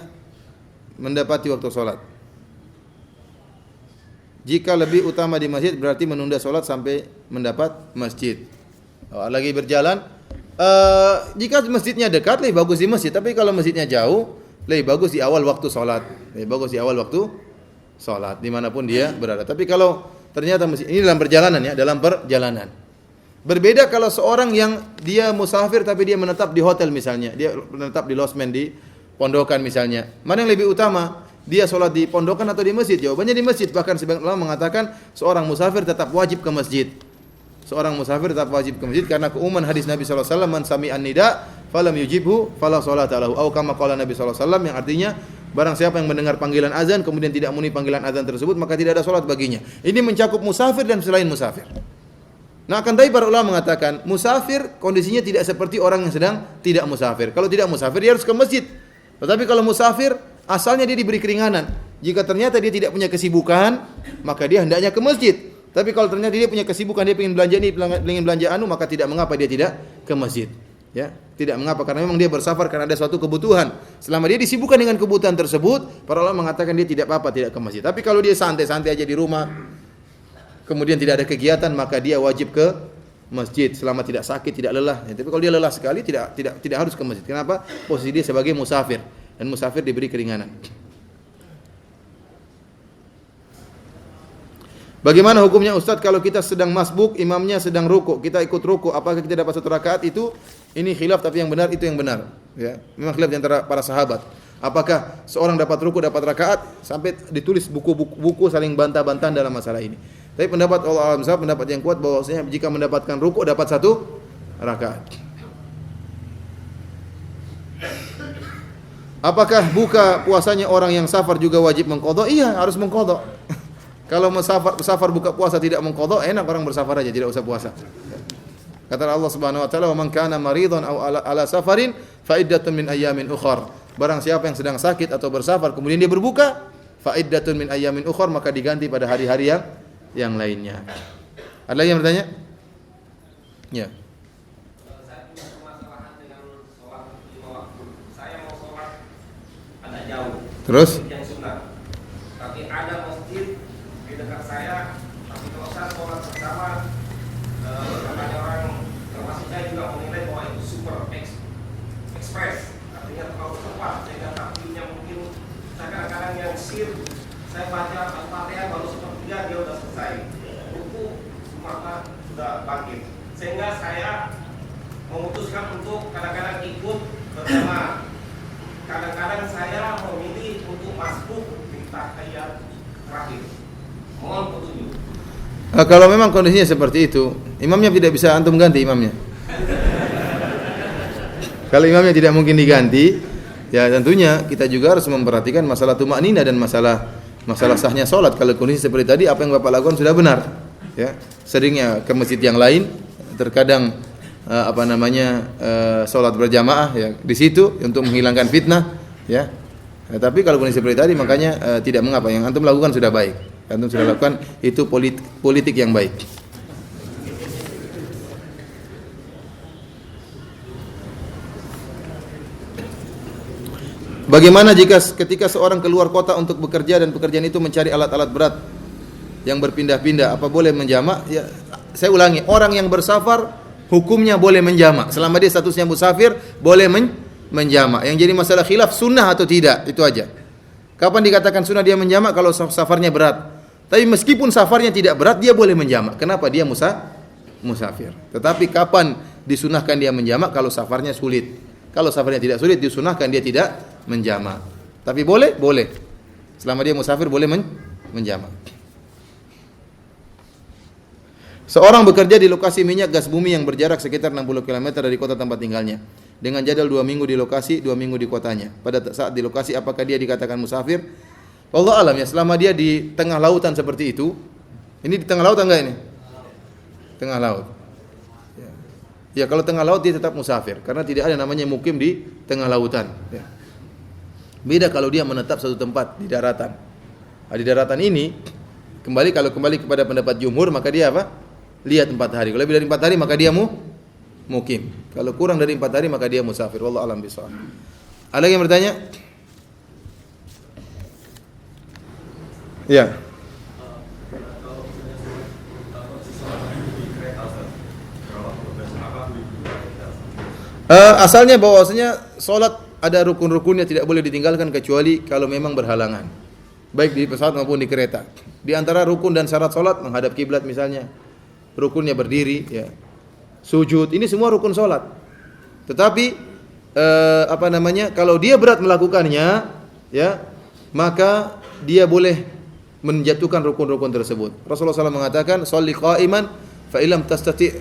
mendapati waktu sholat? Jika lebih utama di masjid, berarti menunda sholat sampai mendapat masjid. Lagi berjalan, jika masjidnya dekat, lebih bagus di masjid. Tapi kalau masjidnya jauh, lebih bagus di awal waktu sholat. Lebih bagus di awal waktu sholat, dimanapun dia berada. Tapi kalau ternyata masjid ini dalam perjalanan, ya, dalam perjalanan. Berbeda kalau seorang yang dia musafir tapi dia menetap di hotel misalnya, dia menetap di losmen di pondokan misalnya. Mana yang lebih utama? Dia sholat di pondokan atau di masjid? Jawabannya di masjid. Bahkan sebagian ulama mengatakan seorang musafir tetap wajib ke masjid. Seorang musafir tetap wajib ke masjid karena keumuman hadis Nabi sallallahu alaihi wasallam, man sami'an nida falam yujibhu fala sholata lahu, atau kama qala Nabi sallallahu alaihi wasallam, yang artinya barang siapa yang mendengar panggilan azan kemudian tidak memenuhi panggilan azan tersebut, maka tidak ada sholat baginya. Ini mencakup musafir dan selain musafir. Nah, akan tapi para ulama mengatakan musafir kondisinya tidak seperti orang yang sedang tidak musafir. Kalau tidak musafir dia harus ke masjid. Tetapi kalau musafir asalnya dia diberi keringanan. Jika ternyata dia tidak punya kesibukan, maka dia hendaknya ke masjid. Tapi kalau ternyata dia punya kesibukan, dia ingin belanja ini, ingin belanja anu, maka tidak mengapa dia tidak ke masjid. Ya, tidak mengapa karena memang dia bersafar karena ada suatu kebutuhan. Selama dia disibukkan dengan kebutuhan tersebut, para ulama mengatakan dia tidak apa-apa tidak ke masjid. Tapi kalau dia santai-santai aja di rumah, kemudian tidak ada kegiatan, maka dia wajib ke masjid selama tidak sakit, tidak lelah. Ya, tapi kalau dia lelah sekali tidak harus ke masjid. Kenapa? Posisi dia sebagai musafir, dan musafir diberi keringanan. Bagaimana hukumnya Ustaz kalau kita sedang masbuk, imamnya sedang rukuk, kita ikut rukuk, apakah kita dapat 1 rakaat itu? Ini khilaf, tapi yang benar itu yang benar. Ya, memang khilaf di antara para sahabat. Apakah seorang dapat rukuk, dapat rakaat, sampai ditulis buku saling bantah-bantahan dalam masalah ini. Tapi pendapat Allah Alam Sahab, pendapat yang kuat bahwasanya jika mendapatkan rukuk dapat 1 rakaat. Apakah buka puasanya orang yang safar juga wajib mengqadha? Iya, harus mengqadha. Kalau musafar buka puasa tidak mengqadha, enak orang bersafar aja, tidak usah puasa. Kata Allah Subhanahu wa taala, "Wa man kana maridan aw ala safarin fa iddatun min ayyamin ukhra." Barang siapa yang sedang sakit atau bersafar kemudian dia berbuka, fa iddatun min ayyamin ukhra, maka diganti pada hari-hari yang lainnya. Ada lagi yang bertanya? Ya. Saya punya permasalahan dengan sholat 5 waktu. Saya mau sholat agak jauh. Terus? Yang sunnah. Tapi ada masjid di dekat saya. Tapi kalau saya sholat bersama, katanya orang termasuk saya juga menilai bahwa itu super express. Artinya terlalu cepat sehingga takbirnya mungkin saya kadang-kadang yang saya baca Al-Fatihah baru sepertiga dia sudah selesai. Ruku maka sudah bangkit. Sehingga saya memutuskan untuk kadang-kadang ikut bersama. Kadang-kadang saya memilih untuk masbuk di tahiyat terakhir. Mohon petunjuk. Kalau memang kondisinya seperti itu, imamnya tidak bisa antum ganti imamnya. Kalau imamnya tidak mungkin diganti, ya tentunya kita juga harus memperhatikan masalah tumakninah dan masalah sahnya sholat. Kalau kondisi seperti tadi, apa yang Bapak lakukan sudah benar. Ya, seringnya ke masjid yang lain, terkadang sholat berjamaah ya di situ untuk menghilangkan fitnah. Ya, tapi kalau kondisi seperti tadi, makanya tidak mengapa. Yang antum lakukan sudah baik. Antum sudah lakukan itu politik yang baik. Bagaimana jika ketika seorang keluar kota untuk bekerja dan pekerjaan itu mencari alat-alat berat yang berpindah-pindah, apa boleh menjamak? Ya, saya ulangi, orang yang bersafar hukumnya boleh menjamak. Selama dia statusnya musafir, boleh menjamak. Yang jadi masalah khilaf sunnah atau tidak, itu aja. Kapan dikatakan sunnah dia menjamak? Kalau safarnya berat. Tapi meskipun safarnya tidak berat, dia boleh menjamak. Kenapa? Dia musafir. Tetapi kapan disunahkan dia menjamak? Kalau safarnya sulit. Kalau safarnya tidak sulit, disunahkan dia tidak menjamak. Tapi boleh? Boleh. Selama dia musafir, boleh menjamak. Seorang bekerja di lokasi minyak gas bumi yang berjarak sekitar 60 km dari kota tempat tinggalnya. Dengan jadwal 2 minggu di lokasi, 2 minggu di kotanya. Pada saat di lokasi, apakah dia dikatakan musafir? Allah alam ya, selama dia di tengah lautan seperti itu. Ini di tengah laut enggak ini? Tengah laut. Ya, kalau tengah laut dia tetap musafir. Karena tidak ada namanya mukim di tengah lautan. Ya. Beda kalau dia menetap satu tempat di daratan. Nah, di daratan ini, kalau kembali kepada pendapat jumhur, maka dia apa? Lihat 4 hari. Kalau lebih dari 4 hari, maka dia mukim. Kalau kurang dari 4 hari, maka dia musafir. Wallahu a'lam bishawab. Ada yang bertanya? Ya. Asalnya bahwasanya salat ada rukun-rukunnya, tidak boleh ditinggalkan kecuali kalau memang berhalangan. Baik di pesawat maupun di kereta. Di antara rukun dan syarat salat menghadap kiblat misalnya. Rukunnya berdiri, ya. Sujud, ini semua rukun salat. Tetapi kalau dia berat melakukannya, ya, maka dia boleh menjatuhkan rukun-rukun tersebut. Rasulullah SAW mengatakan, "Shalli qa'iman fa illam tastati'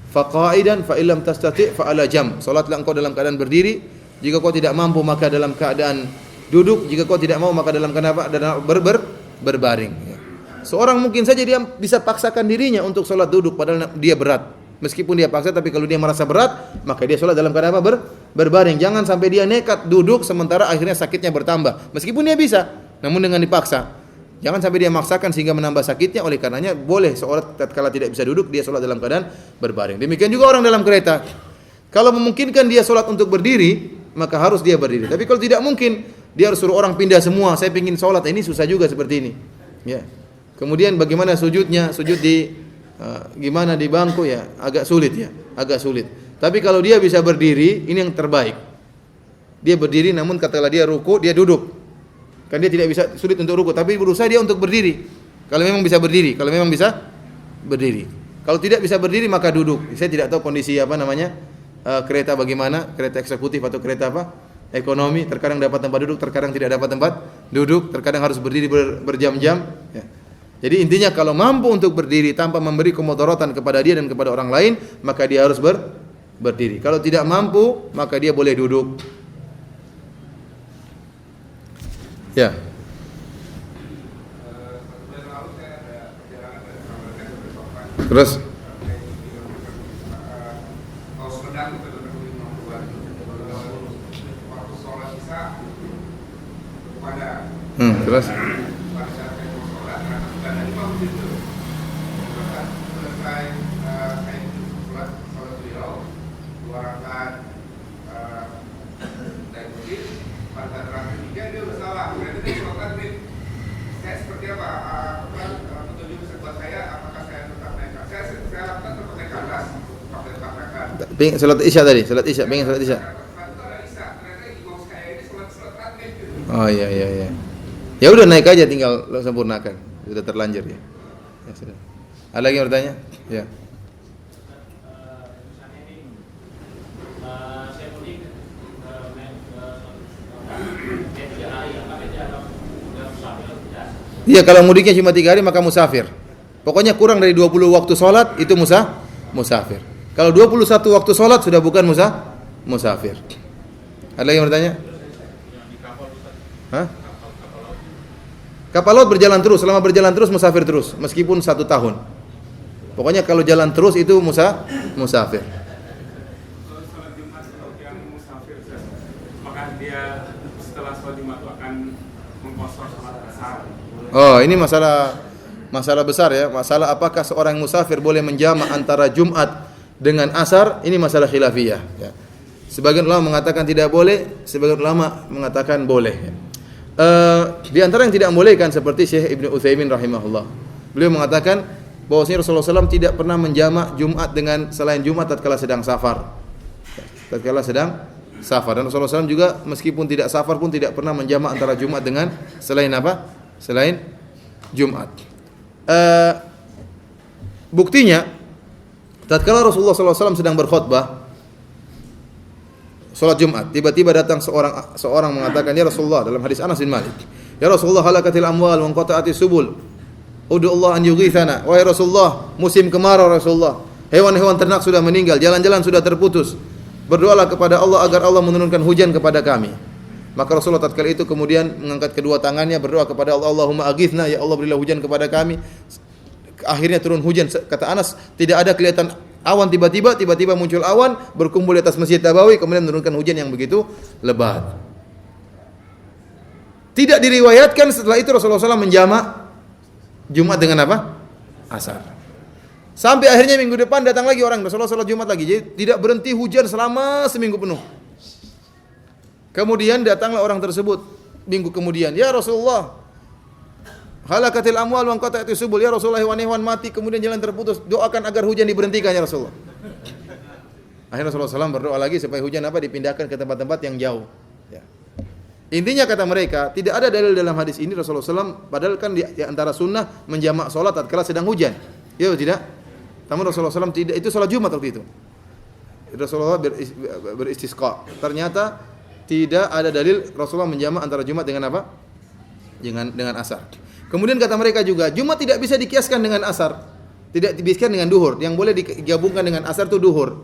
fa qa'idan fa illam tastati' fa ala jam." Salatlah engkau dalam keadaan berdiri, jika kau tidak mampu maka dalam keadaan duduk, jika kau tidak mau maka dalam keadaan berbaring. Ya. Seorang mungkin saja dia bisa paksakan dirinya untuk salat duduk padahal dia berat. Meskipun dia paksa, tapi kalau dia merasa berat, maka dia salat dalam keadaan apa? Berbaring. Jangan sampai dia nekat duduk sementara akhirnya sakitnya bertambah. Meskipun dia bisa, namun dengan dipaksa. Jangan sampai dia maksakan sehingga menambah sakitnya. Oleh karenanya boleh seorang tatkala tidak bisa duduk, dia salat dalam keadaan berbaring. Demikian juga orang dalam kereta. Kalau memungkinkan dia salat untuk berdiri, maka harus dia berdiri. Tapi kalau tidak mungkin, dia harus suruh orang pindah semua. Saya ingin salat, ini susah juga seperti ini. Ya. Kemudian bagaimana sujudnya? Sujud di gimana di bangku, ya, agak sulit ya, agak sulit. Tapi kalau dia bisa berdiri, ini yang terbaik. Dia berdiri, namun katakanlah dia ruku, dia duduk. Kan dia tidak bisa, sulit untuk ruku, tapi berusaha dia untuk berdiri. Kalau memang bisa berdiri, Kalau tidak bisa berdiri maka duduk. Saya tidak tahu kondisi kereta bagaimana, kereta eksekutif atau kereta ekonomi. Terkadang dapat tempat duduk, terkadang tidak dapat tempat duduk, terkadang harus berdiri berjam-jam. Ya. Jadi intinya kalau mampu untuk berdiri tanpa memberi kemudaratan kepada dia dan kepada orang lain, maka dia harus berdiri. Kalau tidak mampu, maka dia boleh duduk. Ya. Terus terus salat Isya tadi, pengen salat Isya. Oh iya. Ya udah naik aja, tinggal sempurnakan. Sudah terlanjur ya. Ya sudah. Ada lagi yang bertanya? Ya. Iya, kalau mudiknya cuma 3 hari maka musafir. Pokoknya kurang dari 20 waktu sholat itu musafir. Kalau 21 waktu sholat sudah bukan musafir. Ada lagi yang bertanya? Hah? Kapal laut berjalan terus, selama berjalan terus musafir terus, meskipun 1 tahun. Pokoknya kalau jalan terus itu musafir. Kalau sholat Jumat yang musafir, maka dia setelah sholat Jumat akan mengkosor sholat asar. Oh, ini masalah besar ya. Masalah apakah seorang musafir boleh menjamak antara Jumat dengan asar, ini masalah khilafiyah ya. Sebagian ulama mengatakan tidak boleh, sebagian ulama mengatakan boleh. Di antara yang tidak membolehkan seperti Syekh Ibnu Utsaimin rahimahullah. Beliau mengatakan bahwasanya Rasulullah SAW tidak pernah menjamak Jumat dengan selain Jumat tatkala sedang safar. Tatkala sedang safar, dan Rasulullah SAW juga meskipun tidak safar pun tidak pernah menjamak antara Jumat dengan selain apa? Selain Jumat. Buktinya tatkala Rasulullah SAW sedang berkhutbah salat Jumat, tiba-tiba datang seorang mengatakan, ya Rasulullah, dalam hadis Anas bin Malik, ya Rasulullah, halakatil amwal wa inqata'atis subul, ud'u Allah an yughithana. Wahai Rasulullah, musim kemarau Rasulullah, hewan-hewan ternak sudah meninggal, jalan-jalan sudah terputus, berdoalah kepada Allah agar Allah menurunkan hujan kepada kami. Maka Rasulullah tatkala itu kemudian mengangkat kedua tangannya, berdoa kepada Allah, Allahumma aghithna, ya Allah berilah hujan kepada kami. Akhirnya turun hujan. Kata Anas, tidak ada kelihatan awan, tiba-tiba muncul awan berkumpul di atas Masjid Nabawi, kemudian menurunkan hujan yang begitu lebat. Tidak diriwayatkan setelah itu Rasulullah SAW menjamak Jumat dengan apa? Asar. Sampai akhirnya minggu depan datang lagi orang, Rasulullah SAW Jumat lagi. Jadi tidak berhenti hujan selama seminggu penuh. Kemudian datanglah orang tersebut minggu kemudian, ya Rasulullah, halakatil amwal wa inqata'atis subul, ya Rasulullah, hewan-hewan mati kemudian jalan terputus, doakan agar hujan diberhentikan ya Rasulullah. Akhirnya Rasulullah SAW berdoa lagi supaya hujan apa? Dipindahkan ke tempat-tempat yang jauh. Ya. Intinya kata mereka, tidak ada dalil dalam hadis ini Rasulullah SAW, padahal kan di antara sunnah menjamak sholat tatkala sedang hujan. Ya tidak? Namun Rasulullah SAW tidak, itu sholat Jumat waktu itu. Rasulullah beristisqa. Ternyata tidak ada dalil Rasulullah menjamak antara Jumat dengan apa? Dengan asar. Kemudian kata mereka juga, Jumat tidak bisa dikiaskan dengan asar. Tidak dikiaskan dengan duhur. Yang boleh digabungkan dengan asar itu duhur.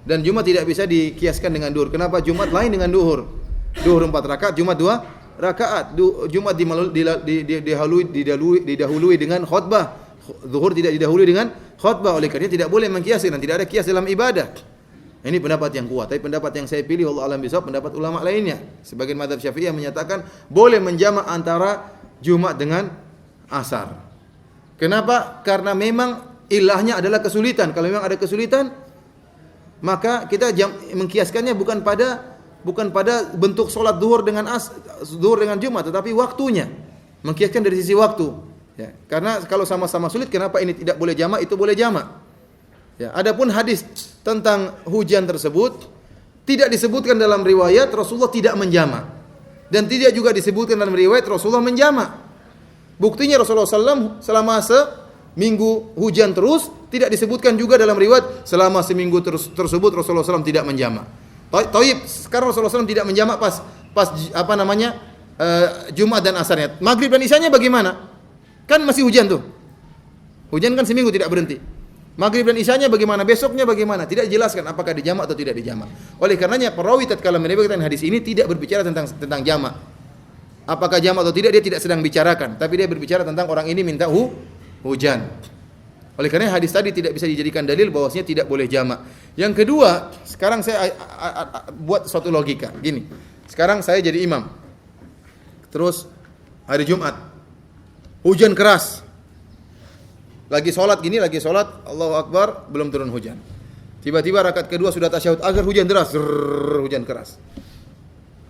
Dan Jumat tidak bisa dikiaskan dengan duhur. Kenapa? Jumat lain dengan duhur. Duhur 4 rakaat, Jumat 2 rakaat. Jumat didahului dengan khutbah. Zuhur tidak didahului dengan khutbah. Oleh karena tidak boleh mengkiaskan, dan tidak ada kias dalam ibadah. Ini pendapat yang kuat, tapi pendapat yang saya pilih Allah alam bisawab, pendapat ulama lainnya. Sebagian mazhab Syafi'iyah menyatakan boleh menjamak antara Jumat dengan asar. Kenapa? Karena memang ilahnya adalah kesulitan. Kalau memang ada kesulitan, maka kita mengkiaskannya bukan pada bentuk solat zuhur dengan Jumat, tetapi waktunya. Mengkiaskan dari sisi waktu. Ya, karena kalau sama-sama sulit, kenapa ini tidak boleh jamak, itu boleh jamak? Ya, adapun hadis tentang hujan tersebut tidak disebutkan dalam riwayat Rasulullah tidak menjamak, dan tidak juga disebutkan dalam riwayat Rasulullah menjamak. Buktinya Rasulullah SAW selama seminggu hujan terus, tidak disebutkan juga dalam riwayat selama seminggu tersebut Rasulullah SAW tidak menjamak. Taib, sekarang Rasulullah SAW tidak menjamak pas Jumat dan asarnya. Maghrib dan isyanya bagaimana? Kan masih hujan tuh. Hujan kan seminggu tidak berhenti. Maghrib dan isyanya bagaimana? Besoknya bagaimana? Tidak dijelaskan apakah dijamak atau tidak dijamak. Oleh karenanya perawi tatkala meriwayatkan hadis ini tidak berbicara tentang jamak. Apakah jamak atau tidak, dia tidak sedang bicarakan, tapi dia berbicara tentang orang ini minta hujan. Oleh karena hadis tadi tidak bisa dijadikan dalil bahwasanya tidak boleh jamak. Yang kedua, sekarang saya buat suatu logika. Gini. Sekarang saya jadi imam. Terus hari Jumat. Hujan keras. Lagi sholat, Allahu Akbar, belum turun hujan. Tiba-tiba rakaat kedua sudah tasyahud akhir, hujan deras, hujan keras.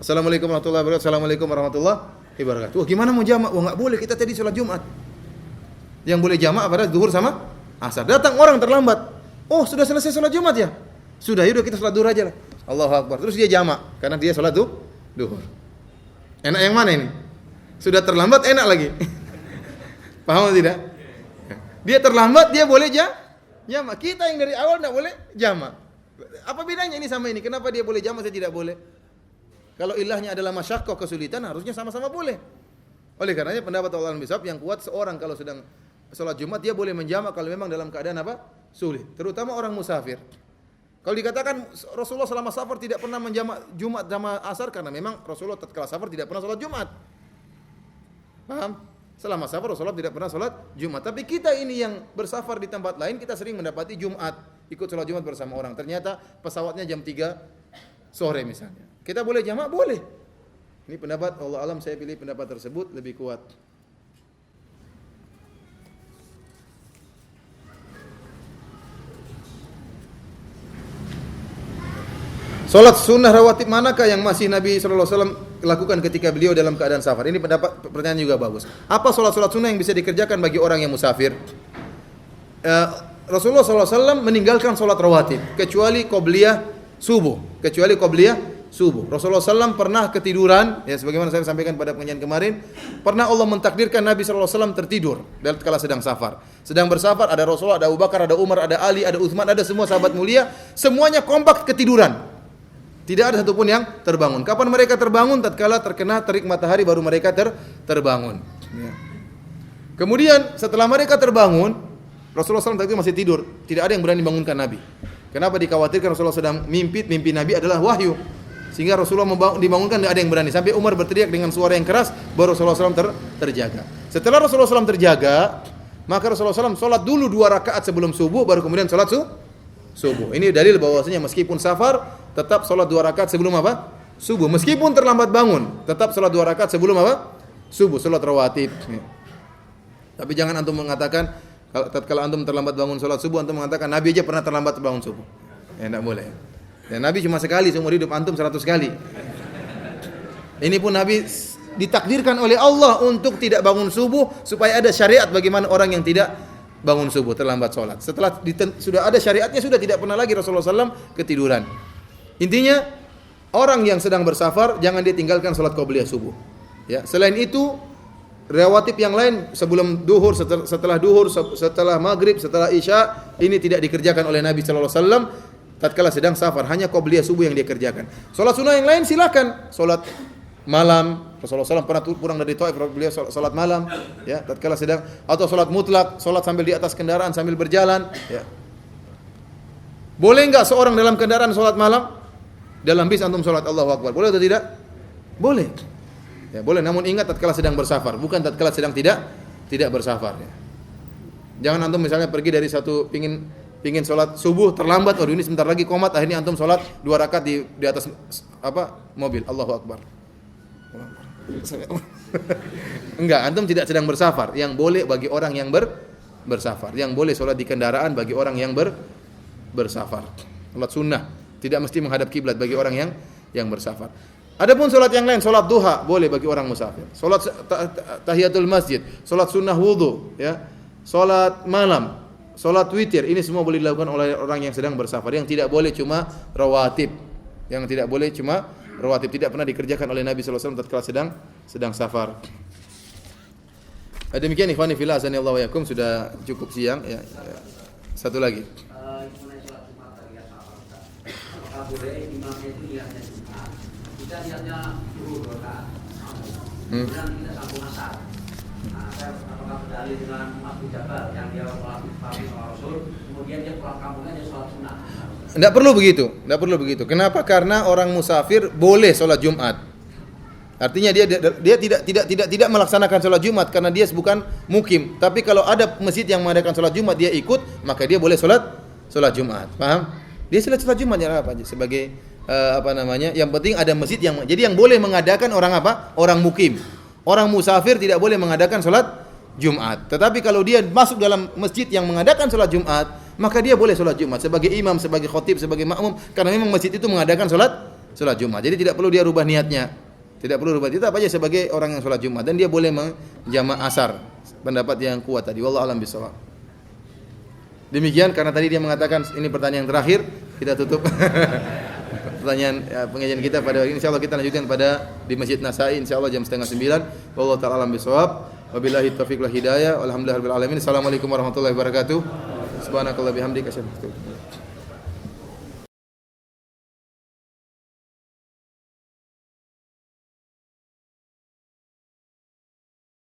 Assalamualaikum warahmatullahi wabarakatuh. Assalamualaikum warahmatullahi wabarakatuh. Wah, gimana mau jamak? Wah, enggak boleh, kita tadi sholat Jumat. Yang boleh jamak pada zuhur sama asar. Datang orang terlambat. Oh, sudah selesai sholat Jumat ya? Sudah, yaudah kita sholat zuhur aja lah. Allahu Akbar. Terus dia jamak karena dia sholat zuhur. Enak yang mana ini? Sudah terlambat enak lagi. Paham atau tidak? Dia terlambat, dia boleh jamak. Kita yang dari awal tidak boleh jamak. Apa bedanya ini sama ini? Kenapa dia boleh jamak, saya tidak boleh? Kalau ilahnya adalah masyaqqah, kesulitan, harusnya sama-sama boleh. Oleh karenanya pendapat Allah al-Bisab yang kuat, seorang kalau sedang sholat Jumat dia boleh menjamak kalau memang dalam keadaan apa? Sulit. Terutama orang musafir. Kalau dikatakan Rasulullah selama safar tidak pernah menjamak Jumat sama asar, karena memang Rasulullah tatkala safar tidak pernah sholat Jumat. Paham? Selama safar Rasulullah tidak pernah sholat Jumat. Tapi kita ini yang bersafar di tempat lain, kita sering mendapati Jumat, ikut sholat Jumat bersama orang. Ternyata pesawatnya jam 3 sore misalnya. Kita boleh jamak? Boleh. Ini pendapat Allah alam, saya pilih pendapat tersebut lebih kuat. Salat sunnah rawatib manakah yang masih Nabi sallallahu alaihi wasallam lakukan ketika beliau dalam keadaan safar? Ini pertanyaan juga bagus. Apa salat-salat sunnah yang bisa dikerjakan bagi orang yang musafir? Rasulullah sallallahu alaihi wasallam meninggalkan salat rawatib kecuali qobliyah subuh. Rasulullah SAW pernah ketiduran, ya sebagaimana saya sampaikan pada pengajian kemarin, pernah Allah mentakdirkan Nabi sallallahu alaihi wasallam tertidur dalam kala sedang safar. Sedang bersafar, ada Rasulullah, ada Abu Bakar, ada Umar, ada Ali, ada Utsman, ada semua sahabat mulia, semuanya kompak ketiduran. Tidak ada satupun yang terbangun. Kapan mereka terbangun? Tatkala terkena terik matahari baru mereka terbangun. Ya. Kemudian setelah mereka terbangun, Rasulullah SAW tadi masih tidur. Tidak ada yang berani bangunkan Nabi. Kenapa? Dikhawatirkan Rasulullah sedang mimpi Nabi adalah wahyu. Sehingga Rasulullah dibangunkan, tidak ada yang berani. Sampai Umar berteriak dengan suara yang keras, baru Rasulullah SAW terjaga. Setelah Rasulullah SAW terjaga, maka Rasulullah SAW sholat dulu 2 rakaat sebelum subuh, baru kemudian sholat subuh. Ini dalil bahwasanya meskipun safar, tetap sholat 2 rakaat sebelum apa? Subuh. Meskipun terlambat bangun, tetap sholat 2 rakaat sebelum apa? Subuh, sholat rawatib. Tapi jangan antum mengatakan, kalau antum terlambat bangun sholat subuh, antum mengatakan Nabi aja pernah terlambat bangun subuh. Ya, tidak boleh. Dan Nabi cuma sekali seumur hidup, antum 100 kali. Ini pun Nabi ditakdirkan oleh Allah untuk tidak bangun subuh supaya ada syariat bagaimana orang yang tidak bangun subuh, terlambat sholat. Setelah sudah ada syariatnya, sudah tidak pernah lagi Rasulullah SAW ketiduran. Intinya orang yang sedang bersafar jangan dia tinggalkan sholat qabliyah subuh. Ya, selain itu rawatib yang lain sebelum duhur, setelah duhur, setelah maghrib, setelah isya, ini tidak dikerjakan oleh Nabi sallallahu alaihi wasallam tatkala sedang safar, hanya qabliyah subuh yang dia kerjakan. Salat sunnah yang lain silakan. Salat malam, Rasulullah SAW pernah pulang dari Taif, beliau salat malam, ya, tatkala sedang, atau salat mutlak, salat sambil di atas kendaraan sambil berjalan, ya. Boleh enggak seorang dalam kendaraan salat malam? Dalam bis antum salat Allahu Akbar. Boleh atau tidak? Boleh. Ya, boleh, namun ingat tatkala sedang bersafar, bukan tatkala sedang tidak bersafar, ya. Jangan antum misalnya pergi dari satu pingin sholat subuh terlambat, waduh ini sebentar lagi qomat, akhirnya antum sholat 2 rakaat di atas mobil. Allahu Akbar. Enggak, antum tidak sedang bersafar. Yang boleh bagi orang yang bersafar. Yang boleh sholat di kendaraan bagi orang yang bersafar. Sholat sunnah tidak mesti menghadap kiblat bagi orang yang bersafar. Adapun sholat yang lain, sholat duha boleh bagi orang musafir. Sholat tahiyatul masjid, sholat sunnah wudu, ya, sholat malam, sholat witir, ini semua boleh dilakukan oleh orang yang sedang bersafar. Yang tidak boleh cuma rawatib. Tidak pernah dikerjakan oleh Nabi sallallahu alaihi wasallam tatkala sedang safar. Demikian ikhwani fillah, azanillahu wa yakum, sudah cukup siang, ya. Satu lagi. Apakah boleh imamnya itu lihatnya Jumat? Kita lihatnya dulu rakaat. Kemudian kita sambung asar. Nah, saya apakah berdalil dengan Abu Jabal yang dia sholat pagi sama Rasul, kemudian dia pulang kampungnya dia sholat sunnah. Tidak perlu begitu. Kenapa? Karena orang musafir boleh sholat Jumat. Artinya dia tidak melaksanakan sholat Jumat karena dia bukan mukim. Tapi kalau ada masjid yang mengadakan sholat Jumat, dia ikut, maka dia boleh sholat Jumat. Paham? Dia sholat Jumat ya apa aja sebagai Yang penting ada masjid yang. Jadi yang boleh mengadakan orang apa? Orang mukim. Orang musafir tidak boleh mengadakan sholat Jumat. Tetapi kalau dia masuk dalam masjid yang mengadakan sholat Jumat, maka dia boleh sholat Jumat sebagai imam, sebagai khotib, sebagai makmum, karena memang masjid itu mengadakan sholat Jumat. Jadi tidak perlu dia rubah niatnya. Tidak perlu rubah. Tetap aja sebagai orang yang sholat Jumat, dan dia boleh menjamak asar. Pendapat yang kuat tadi. Wallahu a'lam bishawab. Demikian, karena tadi dia mengatakan ini pertanyaan yang terakhir, kita tutup pertanyaan pengajian kita pada hari ini. Insyaallah kita lanjutkan di Masjid Nasai insyaallah jam 8:30. Wallahu ta'ala a'lam bishawab. Wabillahi taufiq wal hidayah. Walhamdulillahirabbil alamin. Assalamualaikum warahmatullahi wabarakatuh. Subhanakallah bihamdika asyhadu an la ilaha illa anta